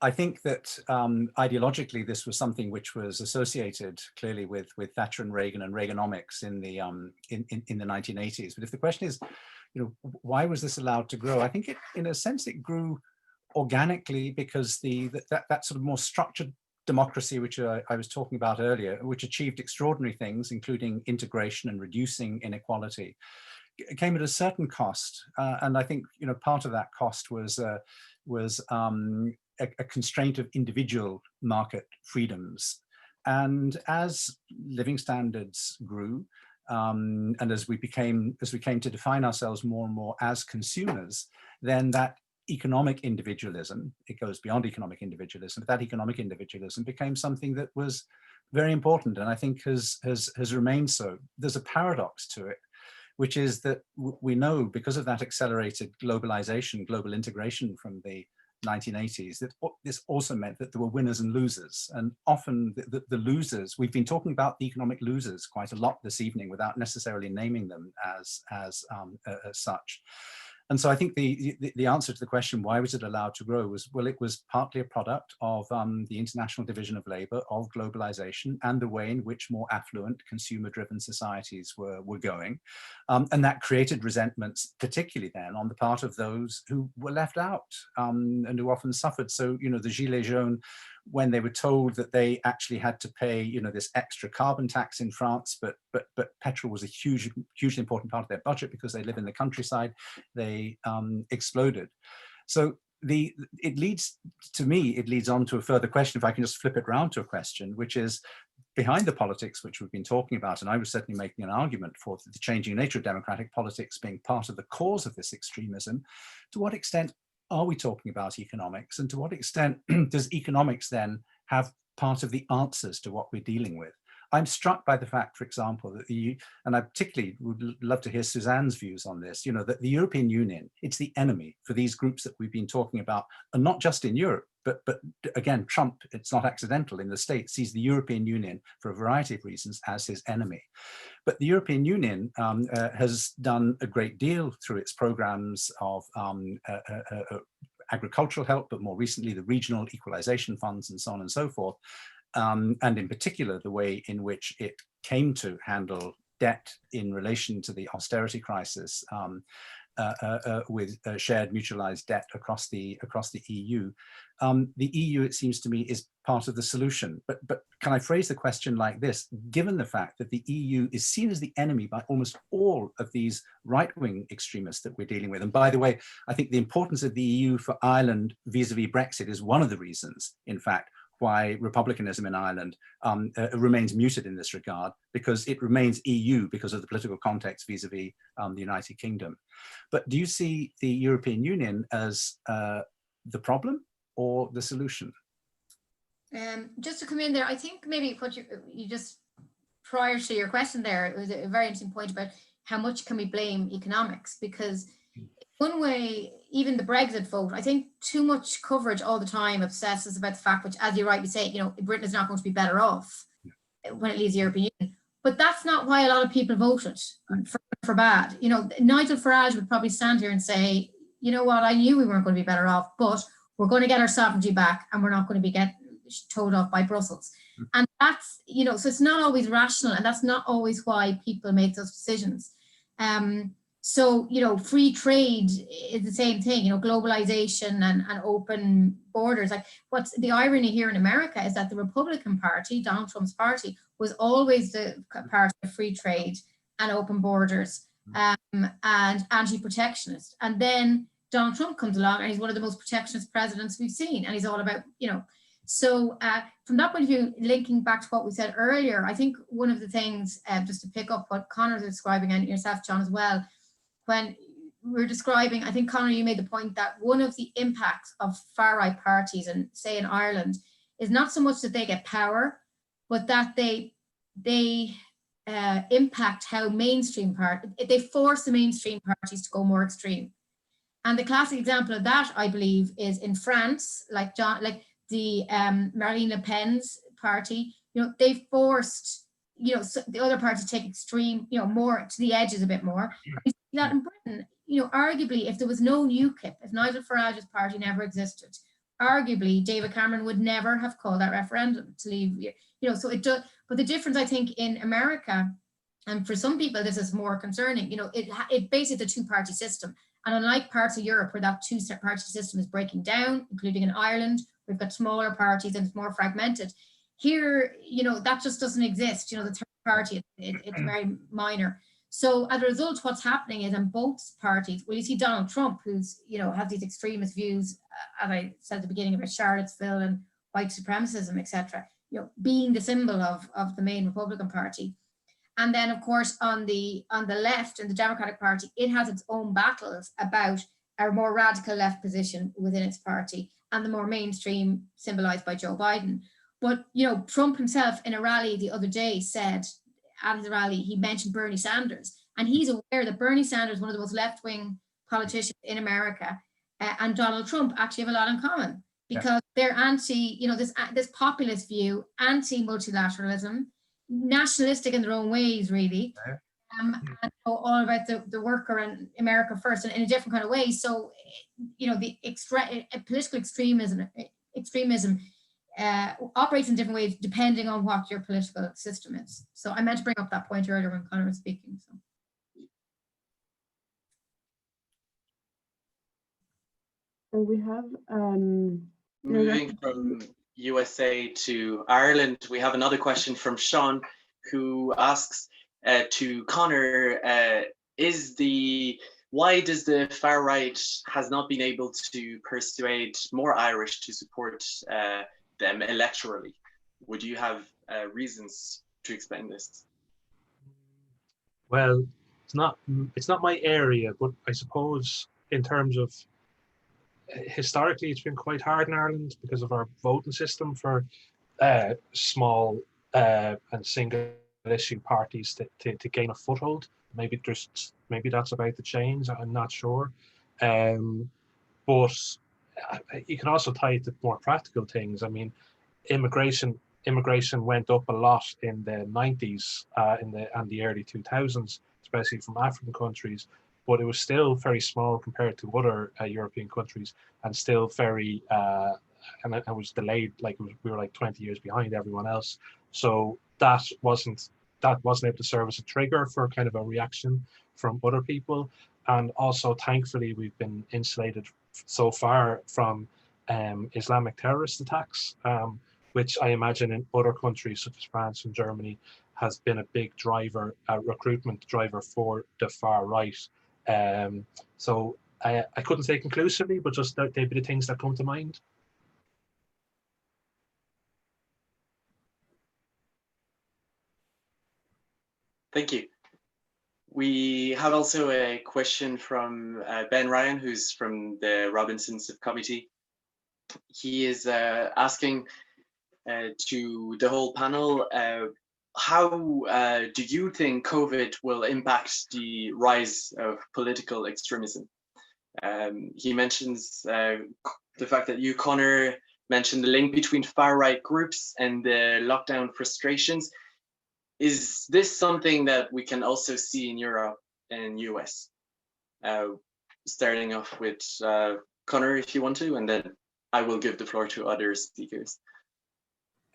I think that ideologically this was something which was associated clearly with Thatcher and Reagan and Reaganomics in the 1980s. But if the question is, you know, why was this allowed to grow? I think it, in a sense, it grew organically because that sort of more structured democracy, which I was talking about earlier, which achieved extraordinary things, including integration and reducing inequality, came at a certain cost, and I think, you know, part of that cost was a constraint of individual market freedoms. And as living standards grew, and as we came to define ourselves more and more as consumers, then that economic individualism, it goes beyond economic individualism, but that economic individualism became something that was very important, and I think has remained so. There's a paradox to it, which is that we know, because of that accelerated globalization, global integration from the 1980s, that this also meant that there were winners and losers. And often the losers, we've been talking about the economic losers quite a lot this evening without necessarily naming them as such. And so I think the answer to the question, why was it allowed to grow, was, well, it was partly a product of the international division of labor, of globalization, and the way in which more affluent, consumer-driven societies were going. And that created resentments, particularly then, on the part of those who were left out and who often suffered. So, you know, the Gilets jaunes, when they were told that they actually had to pay, you know, this extra carbon tax in France, but petrol was a hugely important part of their budget because they live in the countryside, they exploded. So it leads on to a further question, if I can just flip it round to a question, which is, behind the politics which we've been talking about, and I was certainly making an argument for the changing nature of democratic politics being part of the cause of this extremism, to what extent are we talking about economics, and to what extent does economics then have part of the answers to what we're dealing with? I'm struck by the fact, for example, that and I particularly would love to hear Suzanne's views on this, you know, that the European Union, it's the enemy for these groups that we've been talking about, and not just in Europe, but again, Trump, it's not accidental, in the States, sees the European Union for a variety of reasons as his enemy. But the European Union has done a great deal through its programs of agricultural help, but more recently the regional equalization funds and so on and so forth. And in particular, the way in which it came to handle debt in relation to the austerity crisis with shared mutualized debt across the EU. The EU, it seems to me, is part of the solution. But can I phrase the question like this? Given the fact that the EU is seen as the enemy by almost all of these right-wing extremists that we're dealing with, and by the way, I think the importance of the EU for Ireland vis-a-vis Brexit is one of the reasons, in fact, why republicanism in Ireland remains muted in this regard, because it remains EU because of the political context vis-a-vis the United Kingdom. But do you see the European Union as the problem or the solution? Just to come in there, I think maybe what you just, prior to your question there, it was a very interesting point about how much can we blame economics, because one way, even the Brexit vote, I think too much coverage all the time obsesses about the fact, which, as you rightly say, you know, Britain is not going to be better off when it leaves the European Union. But that's not why a lot of people voted for bad. You know, Nigel Farage would probably stand here and say, you know what, I knew we weren't going to be better off, but we're going to get our sovereignty back and we're not going to be told off by Brussels. And that's, you know, so it's not always rational, and that's not always why people make those decisions. So, you know, free trade is the same thing, you know, globalization and open borders. Like, what's the irony here in America is that the Republican Party, Donald Trump's party, was always the party of free trade and open borders and anti-protectionist. And then Donald Trump comes along and he's one of the most protectionist presidents we've seen. And he's all about, you know, so from that point of view, linking back to what we said earlier, I think one of the things, just to pick up what Conor was describing, and yourself, John, as well, when we're describing, I think, Conor, you made the point that one of the impacts of far-right parties, and say in Ireland, is not so much that they get power, but that they impact how they force the mainstream parties to go more extreme. And the classic example of that, I believe, is in France, like the Marine Le Pen's party. You know, they forced, you know, so the other party to take extreme, you know, more to the edges a bit more. That in Britain, you know, arguably, if there was no UKIP, if Nigel Farage's party never existed, arguably David Cameron would never have called that referendum to leave. You know, so it does. But the difference, I think, in America, and for some people this is more concerning, you know, it basically the two-party system. And unlike parts of Europe where that two-party system is breaking down, including in Ireland, we've got smaller parties and it's more fragmented. Here, you know, that just doesn't exist. You know, the third party, it's very minor. So as a result, what's happening is in both parties, well, you see Donald Trump, who's, you know, has these extremist views, as I said at the beginning, about Charlottesville and white supremacism, etc., you know, being the symbol of the main Republican Party. And then, of course, on the left, in the Democratic Party, it has its own battles about a more radical left position within its party and the more mainstream symbolized by Joe Biden. But, you know, Trump himself in a rally the other day said, at his rally, he mentioned Bernie Sanders, and he's aware that Bernie Sanders is one of the most left-wing politicians in America, and Donald Trump actually have a lot in common, because they're anti, you know, this populist view, anti-multilateralism, nationalistic in their own ways, really, and know all about the worker in America first, and in a different kind of way. So, you know, the political extremism operates in different ways depending on what your political system is. So I meant to bring up that point earlier when Conor was speaking. So. So we have moving from USA to Ireland. We have another question from Sean, who asks to Conor, why does the far right has not been able to persuade more Irish to support them electorally? Would you have reasons to explain this? Well, it's not my area, but I suppose in terms of historically, it's been quite hard in Ireland because of our voting system for small and single issue parties to gain a foothold. Maybe that's about to change. I'm not sure, but you can also tie it to more practical things. I mean, immigration went up a lot in the 90s and the early 2000s, especially from African countries, but it was still very small compared to other European countries, and still very and it was delayed. We were like 20 years behind everyone else. So that wasn't able to serve as a trigger for kind of a reaction from other people. And also, thankfully, we've been insulated so far from Islamic terrorist attacks, which I imagine in other countries such as France and Germany has been a big driver, a recruitment driver for the far right. So I couldn't say conclusively, but just they'd be the things that come to mind. Thank you. We have also a question from Ben Ryan, who's from the Robinson Subcommittee. He is asking to the whole panel, how do you think COVID will impact the rise of political extremism? He mentions the fact that you, Conor, mentioned the link between far-right groups and the lockdown frustrations. Is this something that we can also see in Europe and US? Starting off with Conor, if you want to, and then I will give the floor to other speakers.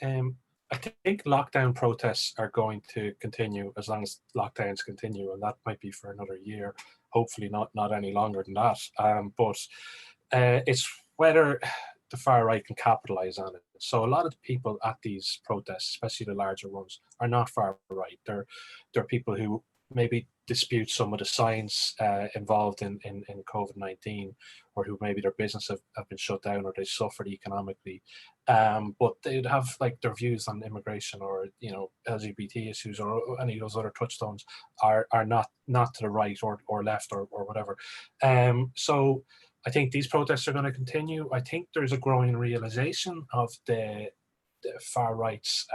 I think lockdown protests are going to continue as long as lockdowns continue, and that might be for another year, hopefully not any longer than that. But it's whether the far right can capitalize on it. So a lot of the people at these protests, especially the larger ones, are not far right. They're people who maybe dispute some of the science involved in COVID-19, or who maybe their business have been shut down, or they suffered economically. But they'd have like their views on immigration, or LGBT issues, or any of those other touchstones are not to the right or left or whatever. So I think these protests are going to continue. I think there's a growing realization of the far right's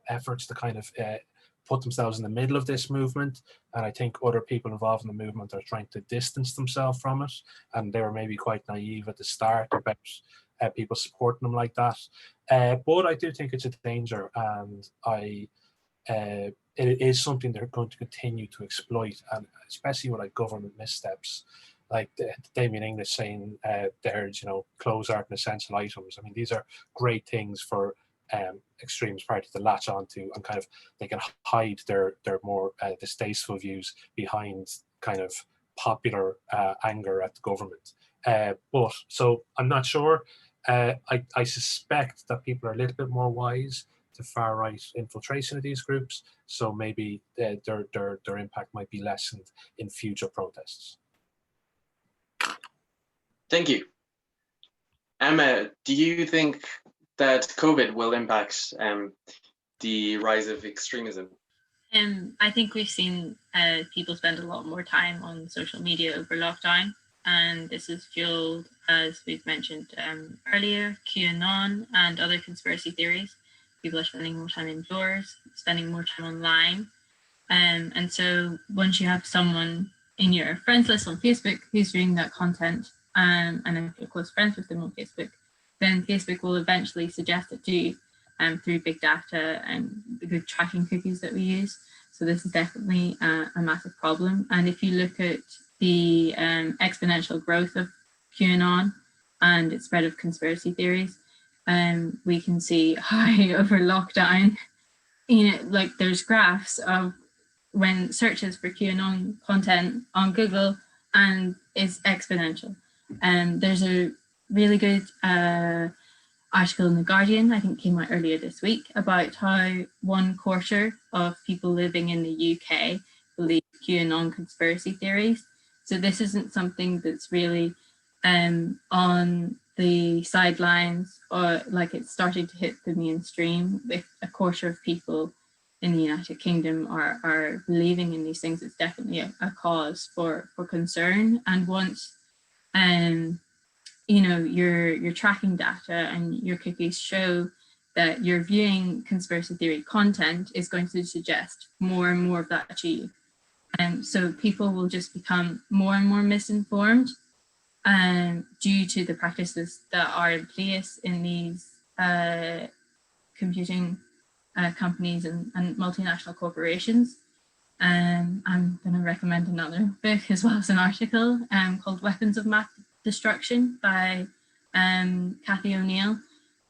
efforts to kind of put themselves in the middle of this movement, and I think other people involved in the movement are trying to distance themselves from it, and they were maybe quite naive at the start about people supporting them like that. But I do think it's a danger, and it is something they're going to continue to exploit, and especially with like government missteps, like Damien English saying there's clothes aren't essential items. I mean, these are great things for extremist parties to latch onto, and kind of they can hide their more distasteful views behind kind of popular anger at the government. But so I'm not sure. I suspect that people are a little bit more wise to far right infiltration of these groups, so maybe their impact might be lessened in future protests. Thank you. Emma, do you think that COVID will impact the rise of extremism? I think we've seen people spend a lot more time on social media over lockdown, and this is fueled, as we've mentioned earlier, QAnon and other conspiracy theories. People are spending more time indoors, spending more time online. And so once you have someone in your friends list on Facebook who's doing that content, and if you're close friends with them on Facebook, then Facebook will eventually suggest it to you through big data and the good tracking cookies that we use. So this is definitely a massive problem. And if you look at the exponential growth of QAnon and its spread of conspiracy theories, we can see how over lockdown, like there's graphs of when searches for QAnon content on Google, and it's exponential. There's a really good article in The Guardian, I think came out earlier this week, about how 1/4 of people living in the UK believe QAnon conspiracy theories. So this isn't something that's really on the sidelines, or like it's starting to hit the mainstream. If 1/4 of people in the United Kingdom are believing in these things, it's definitely a cause for concern. And once your tracking data and your cookies show that you're viewing conspiracy theory content, is going to suggest more and more of that achieve. So people will just become more and more misinformed due to the practices that are in place in these computing companies and multinational corporations. I'm going to recommend another book as well as an article called Weapons of Mass Destruction by Cathy O'Neill.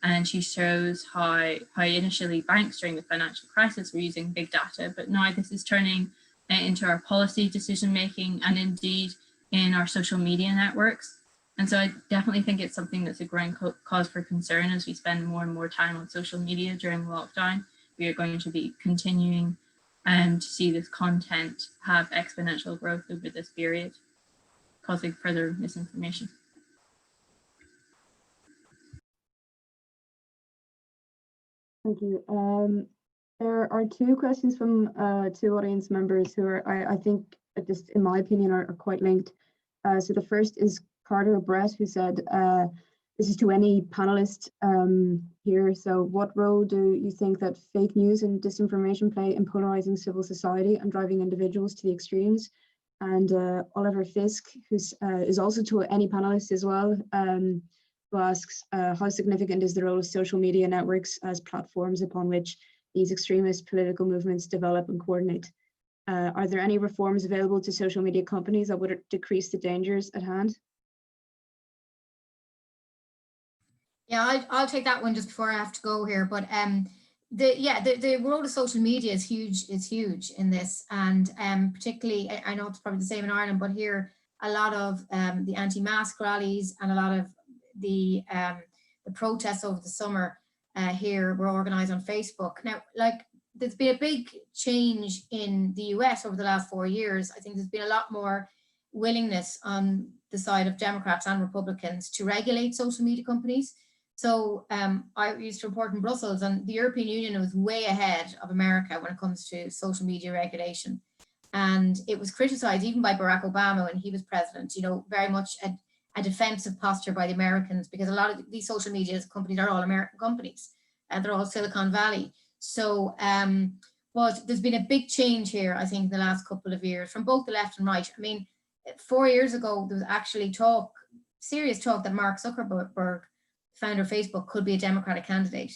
And she shows how initially banks during the financial crisis were using big data, but now this is turning into our policy decision making and indeed in our social media networks. And so I definitely think it's something that's a growing cause for concern as we spend more and more time on social media during lockdown. We are going to be continuing to see this content have exponential growth over this period, causing further misinformation. Thank you. There are two questions from two audience members who are, I think, just in my opinion, are quite linked. So the first is Carter Brett, who said, this is to any panelist here. So what role do you think that fake news and disinformation play in polarizing civil society and driving individuals to the extremes? And Oliver Fisk, who is also to any panelist as well, who asks, how significant is the role of social media networks as platforms upon which these extremist political movements develop and coordinate? Are there any reforms available to social media companies that would decrease the dangers at hand? Yeah, I'll take that one just before I have to go here. But the role of social media is huge in this, and particularly, I know it's probably the same in Ireland, but here a lot of the anti-mask rallies and a lot of the protests over the summer here were organized on Facebook. Now, like, there's been a big change in the US over the last 4 years. I think there's been a lot more willingness on the side of Democrats and Republicans to regulate social media companies. So I used to report in Brussels, and the European Union was way ahead of America when it comes to social media regulation. And it was criticized even by Barack Obama when he was president, very much a defensive posture by the Americans, because a lot of these social media companies are all American companies, and they're all Silicon Valley. So, but there's been a big change here, I think, in the last couple of years from both the left and right. I mean, 4 years ago, there was actually serious talk that Mark Zuckerberg, founder of Facebook, could be a Democratic candidate.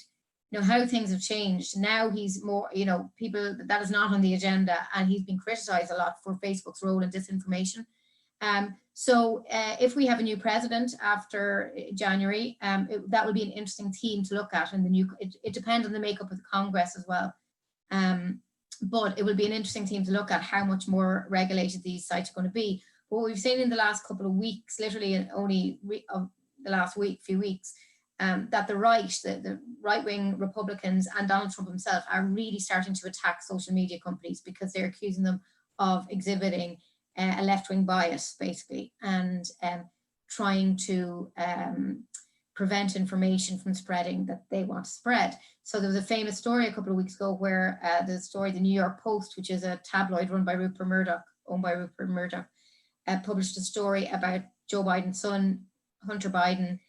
How things have changed. Now he's more, people, that is not on the agenda, and he's been criticized a lot for Facebook's role in disinformation. So if we have a new president after January, that will be an interesting theme to look at. And it depends on the makeup of the Congress as well. But it will be an interesting theme to look at how much more regulated these sites are going to be. But what we've seen in the last couple of weeks, literally only of the last few weeks, that the right-wing Republicans and Donald Trump himself are really starting to attack social media companies because they're accusing them of exhibiting a left-wing bias, basically, and trying to prevent information from spreading that they want to spread. So there was a famous story a couple of weeks ago where the New York Post, which is a tabloid run by Rupert Murdoch, owned by Rupert Murdoch, published a story about Joe Biden's son, Hunter Biden,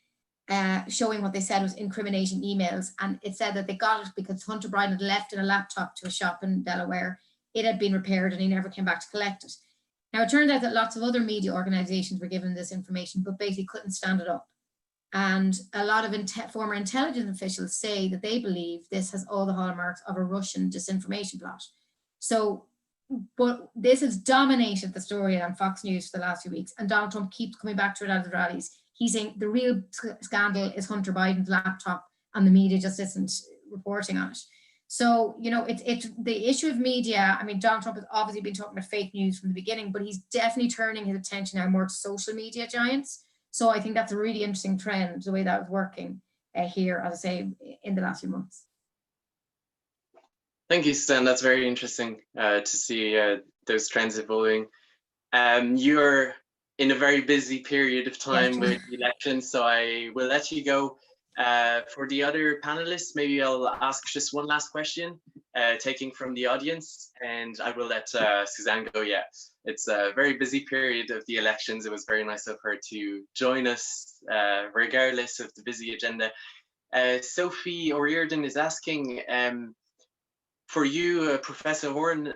showing what they said was incriminating emails. And it said that they got it because Hunter Biden had left in a laptop to a shop in Delaware. It had been repaired and he never came back to collect it. Now, it turned out that lots of other media organizations were given this information, but basically couldn't stand it up. And a lot of former intelligence officials say that they believe this has all the hallmarks of a Russian disinformation plot. So but this has dominated the story on Fox News for the last few weeks, and Donald Trump keeps coming back to it at the rallies. He's saying the real scandal is Hunter Biden's laptop, and the media just isn't reporting on it. So, you know, it's the issue of media. I mean, Donald Trump has obviously been talking about fake news from the beginning, but he's definitely turning his attention now more to social media giants. So I think that's a really interesting trend, the way that was working here, as I say, in the last few months. Thank you, Suzanne. That's very interesting to see those trends evolving. You're in a very busy period of time with the election, so I will let you go. For the other panelists, maybe I'll ask just one last question, taking from the audience, and I will let Suzanne go. Yeah, it's a very busy period of the elections. It was very nice of her to join us, regardless of the busy agenda. Sophie O'Riordan is asking, for you, Professor Horn,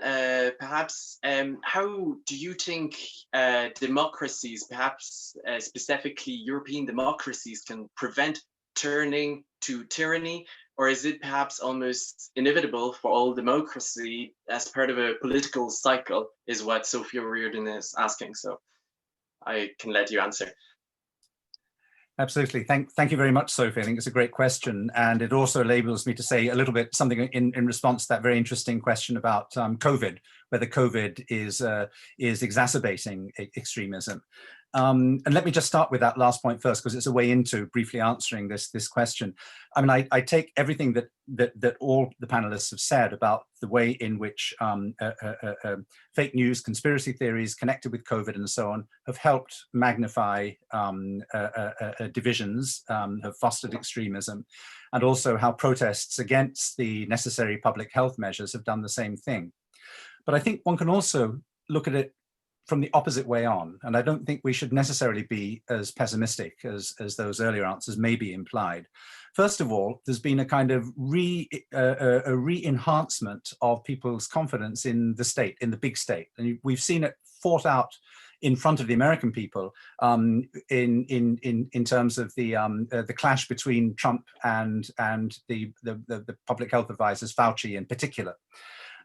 perhaps, how do you think democracies, perhaps specifically European democracies, can prevent turning to tyranny, or is it perhaps almost inevitable for all democracy as part of a political cycle, is what Sophie O'Riordan is asking. So I can let you answer. Absolutely. Thank you very much, Sophie. I think it's a great question. And it also enables me to say a little bit something in response to that very interesting question about COVID, whether COVID is exacerbating extremism. And let me just start with that last point first, because it's a way into briefly answering this question. I mean, I take everything that all the panelists have said about the way in which fake news, conspiracy theories connected with COVID and so on have helped magnify divisions, have fostered extremism, and also how protests against the necessary public health measures have done the same thing. But I think one can also look at it from the opposite way on. And I don't think we should necessarily be as pessimistic as those earlier answers may be implied. First of all, there's been a kind of re-enhancement of people's confidence in the state, in the big state. And we've seen it fought out in front of the American people in terms of the clash between Trump and the public health advisors, Fauci in particular.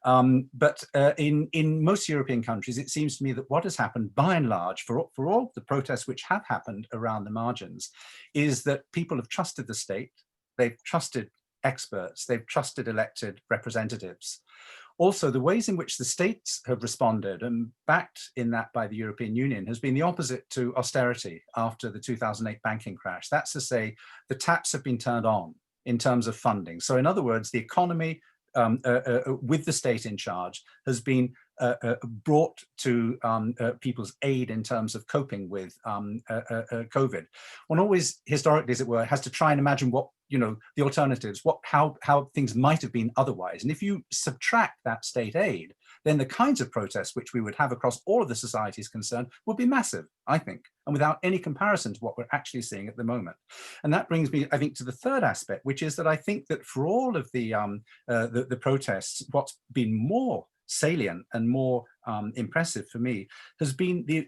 But in most European countries, it seems to me that what has happened by and large for all the protests which have happened around the margins is that people have trusted the state, they've trusted experts, they've trusted elected representatives. Also, the ways in which the states have responded and backed in that by the European Union has been the opposite to austerity after the 2008 banking crash. That's to say, the taps have been turned on in terms of funding. So in other words, the economy with the state in charge has been brought to people's aid in terms of coping with COVID. One always, historically, as it were, has to try and imagine what, you know, the alternatives, how things might have been otherwise. And if you subtract that state aid, then the kinds of protests which we would have across all of the societies concerned would be massive, I think, and without any comparison to what we're actually seeing at the moment. And that brings me, I think, to the third aspect, which is that I think that for all of the protests, what's been more salient and more impressive for me has been the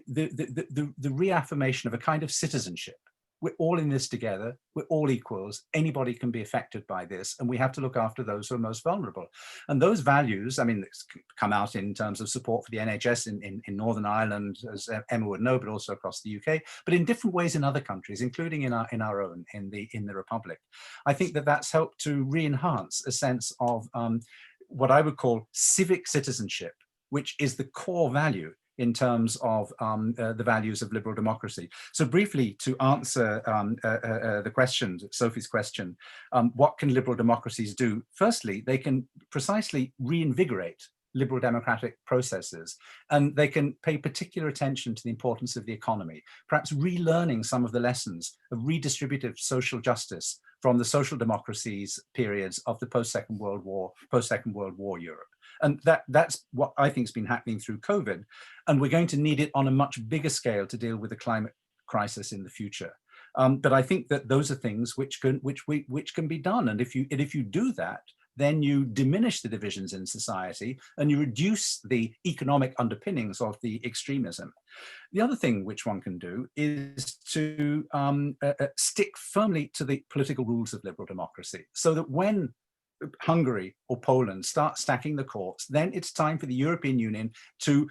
reaffirmation of a kind of citizenship. We're all in this together, we're all equals, anybody can be affected by this, and we have to look after those who are most vulnerable. And those values, I mean, it's come out in terms of support for the NHS in Northern Ireland, as Emma would know, but also across the UK, but in different ways in other countries, including in our own, in the Republic. I think that that's helped to re-enhance a sense of what I would call civic citizenship, which is the core value in terms of the values of liberal democracy. So briefly, to answer the question, Sophie's question, what can liberal democracies do? Firstly, they can precisely reinvigorate liberal democratic processes, and they can pay particular attention to the importance of the economy, perhaps relearning some of the lessons of redistributive social justice from the social democracies periods of the post-Second World War Europe. And that's what I think has been happening through COVID. And we're going to need it on a much bigger scale to deal with the climate crisis in the future. But I think that those are things which can be done. And if you do that, then you diminish the divisions in society and you reduce the economic underpinnings of the extremism. The other thing which one can do is to stick firmly to the political rules of liberal democracy, so that when Hungary or Poland start stacking the courts, then it's time for the European Union to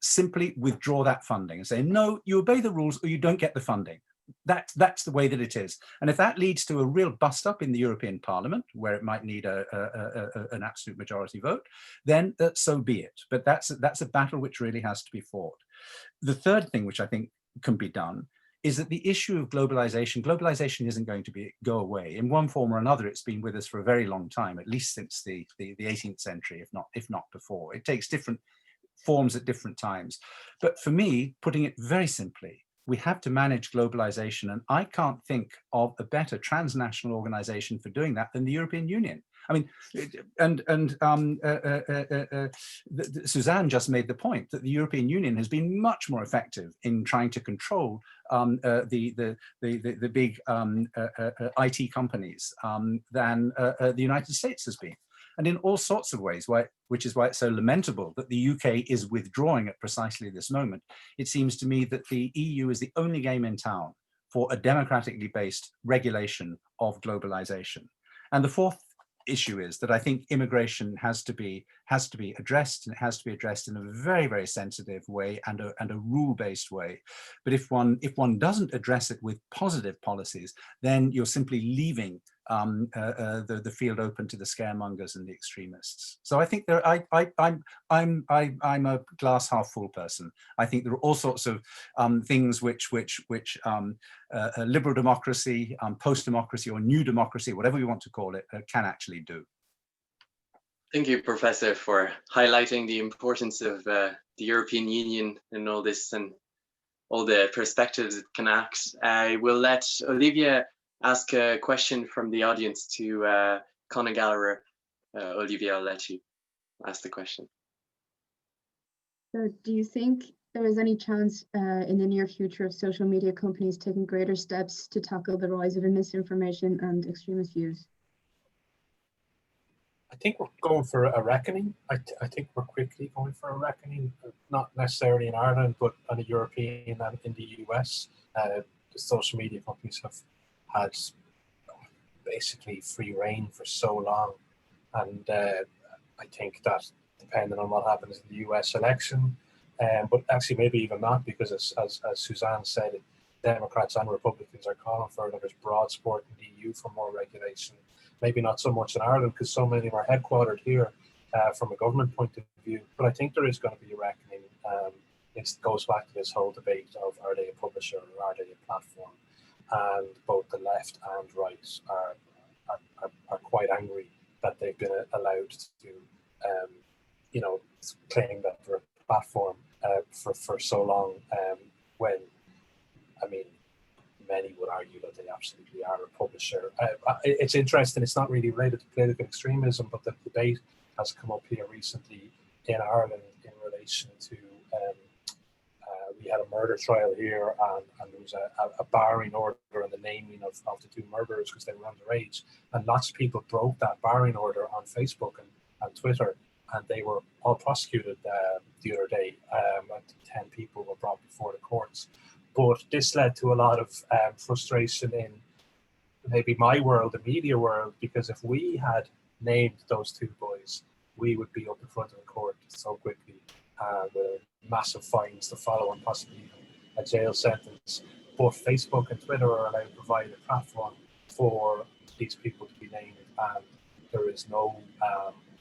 simply withdraw that funding and say, no, you obey the rules or you don't get the funding. That's the way that it is. And if that leads to a real bust up in the European Parliament, where it might need an absolute majority vote, then so be it. But that's a battle which really has to be fought. The third thing which I think can be done is that the issue of globalization isn't going to go away. In one form or another, it's been with us for a very long time, at least since the 18th century, if not before. It takes different forms at different times. But for me, putting it very simply, we have to manage globalization, and I can't think of a better transnational organization for doing that than the European Union. I mean, Suzanne just made the point that the European Union has been much more effective in trying to control the big IT companies than the United States has been. And in all sorts of ways, which is why it's so lamentable that the UK is withdrawing at precisely this moment. It seems to me that the EU is the only game in town for a democratically based regulation of globalization. And the fourth issue is that I think immigration has to be addressed, and it has to be addressed in a very, very sensitive way and a rule-based way. But if one doesn't address it with positive policies, then you're simply leaving the field open to the scaremongers and the extremists. So I think I'm a glass half full person. I think there are all sorts of things which liberal democracy, post-democracy, or new democracy, whatever we want to call it, can actually do. Thank you, Professor, for highlighting the importance of the European Union and all this and all the perspectives it can act. I will let Olivia ask a question from the audience to Conor Gallagher. Olivia, I'll let you ask the question. So do you think there is any chance in the near future of social media companies taking greater steps to tackle the rise of misinformation and extremist views? I think we're going for a reckoning. I think we're quickly going for a reckoning, not necessarily in Ireland, but on a European and in the US. The social media companies have had basically free reign for so long. And I think that depending on what happens in the US election, but actually maybe even not, because as Suzanne said, Democrats and Republicans are calling for there's broad support in the EU for more regulation. Maybe not so much in Ireland because so many of them are headquartered here from a government point of view. But I think there is going to be a reckoning. It goes back to this whole debate of are they a publisher or are they a platform? And both the left and right are quite angry that they've been allowed to, claim that they're a platform for so long. When, I mean, many would argue that they absolutely are a publisher. It's interesting. It's not really related to political extremism, but the debate has come up here recently in Ireland in relation to. We had a murder trial here, and there was a barring order on the naming of the two murderers because they were underage. And lots of people broke that barring order on Facebook and Twitter, and they were all prosecuted the other day. 10 people were brought before the courts. But this led to a lot of frustration in maybe my world, the media world, because if we had named those two boys, we would be up in front of the court so quickly with massive fines to follow and possibly even a jail sentence. But Facebook and Twitter are allowed to provide a platform for these people to be named, and there is no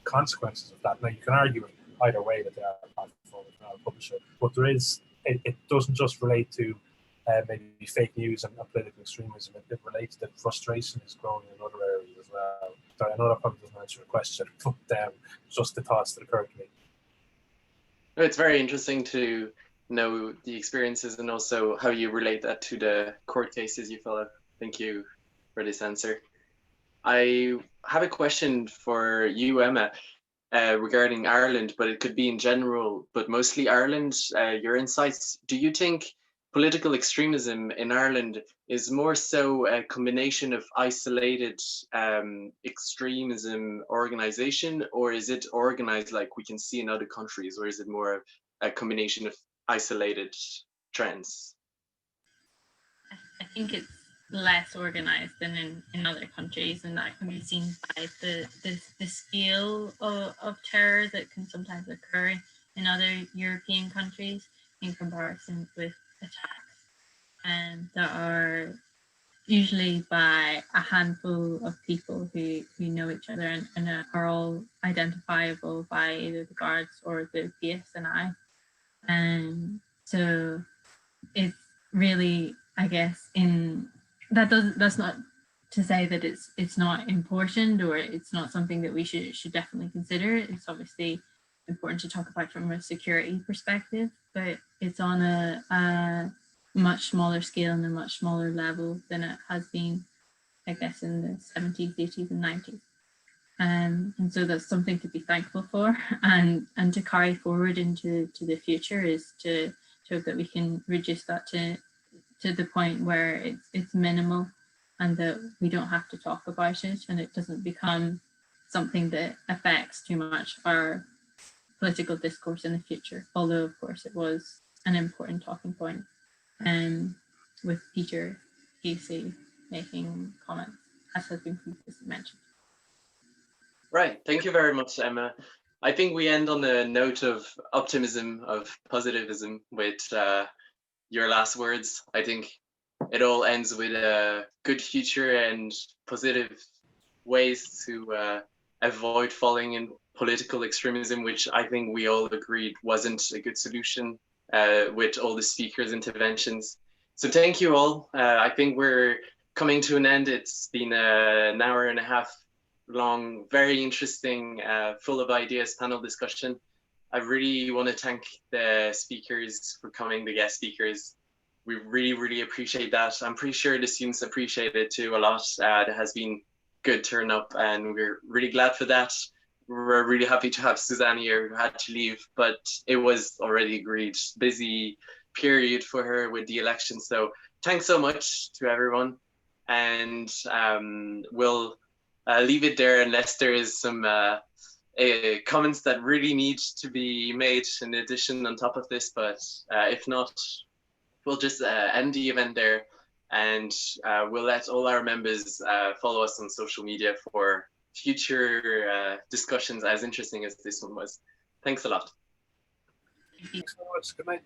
consequences of that. Now, you can argue either way that they are a platform, not a publisher, but there is. It doesn't just relate to maybe fake news and political extremism. It relates that frustration is growing in other areas as well. So I know that probably doesn't answer your question, but just the thoughts that occurred to me. It's very interesting to know the experiences and also how you relate that to the court cases you follow. Thank you for this answer. I have a question for you, Emma, regarding Ireland, but it could be in general, but mostly Ireland. Your insights. Do you think political extremism in Ireland is more so a combination of isolated extremism organization, or is it organized like we can see in other countries, or is it more a combination of isolated trends? I think it's less organized than in other countries, and that can be seen by the scale of terror that can sometimes occur in other European countries in comparison with attacks that are usually by a handful of people who know each other and are all identifiable by either the guards or the PSNI. And so it's really, I guess, that's not to say that it's not important or it's not something that we should definitely consider. It's obviously important to talk about from a security perspective, but it's on a much smaller scale and a much smaller level than it has been, I guess, in the 70s, 80s, and 90s. And so that's something to be thankful for, and to carry forward into the future is to hope that we can reduce that to the point where it's minimal and that we don't have to talk about it and it doesn't become something that affects too much our political discourse in the future. Although, of course, it was an important talking point, with Peter Casey making comments, as has been previously mentioned. Right. Thank you very much, Emma. I think we end on a note of optimism, of positivism with your last words. I think it all ends with a good future and positive ways to avoid falling in political extremism, which I think we all agreed wasn't a good solution with all the speakers' interventions. So thank you all. I think we're coming to an end. It's been an hour and a half long, very interesting, full of ideas panel discussion. I really want to thank the speakers for coming, the guest speakers. We really, really appreciate that. I'm pretty sure the students appreciate it too a lot. There has been good turn up and we're really glad for that. We're really happy to have Suzanne here who had to leave, but it was already agreed. Busy period for her with the election. So thanks so much to everyone. And we'll leave it there unless there is some comments that really need to be made in addition on top of this. But if not, we'll just end the event there, and we'll let all our members follow us on social media for future discussions as interesting as this one was. Thanks a lot. Thanks so much. Good night.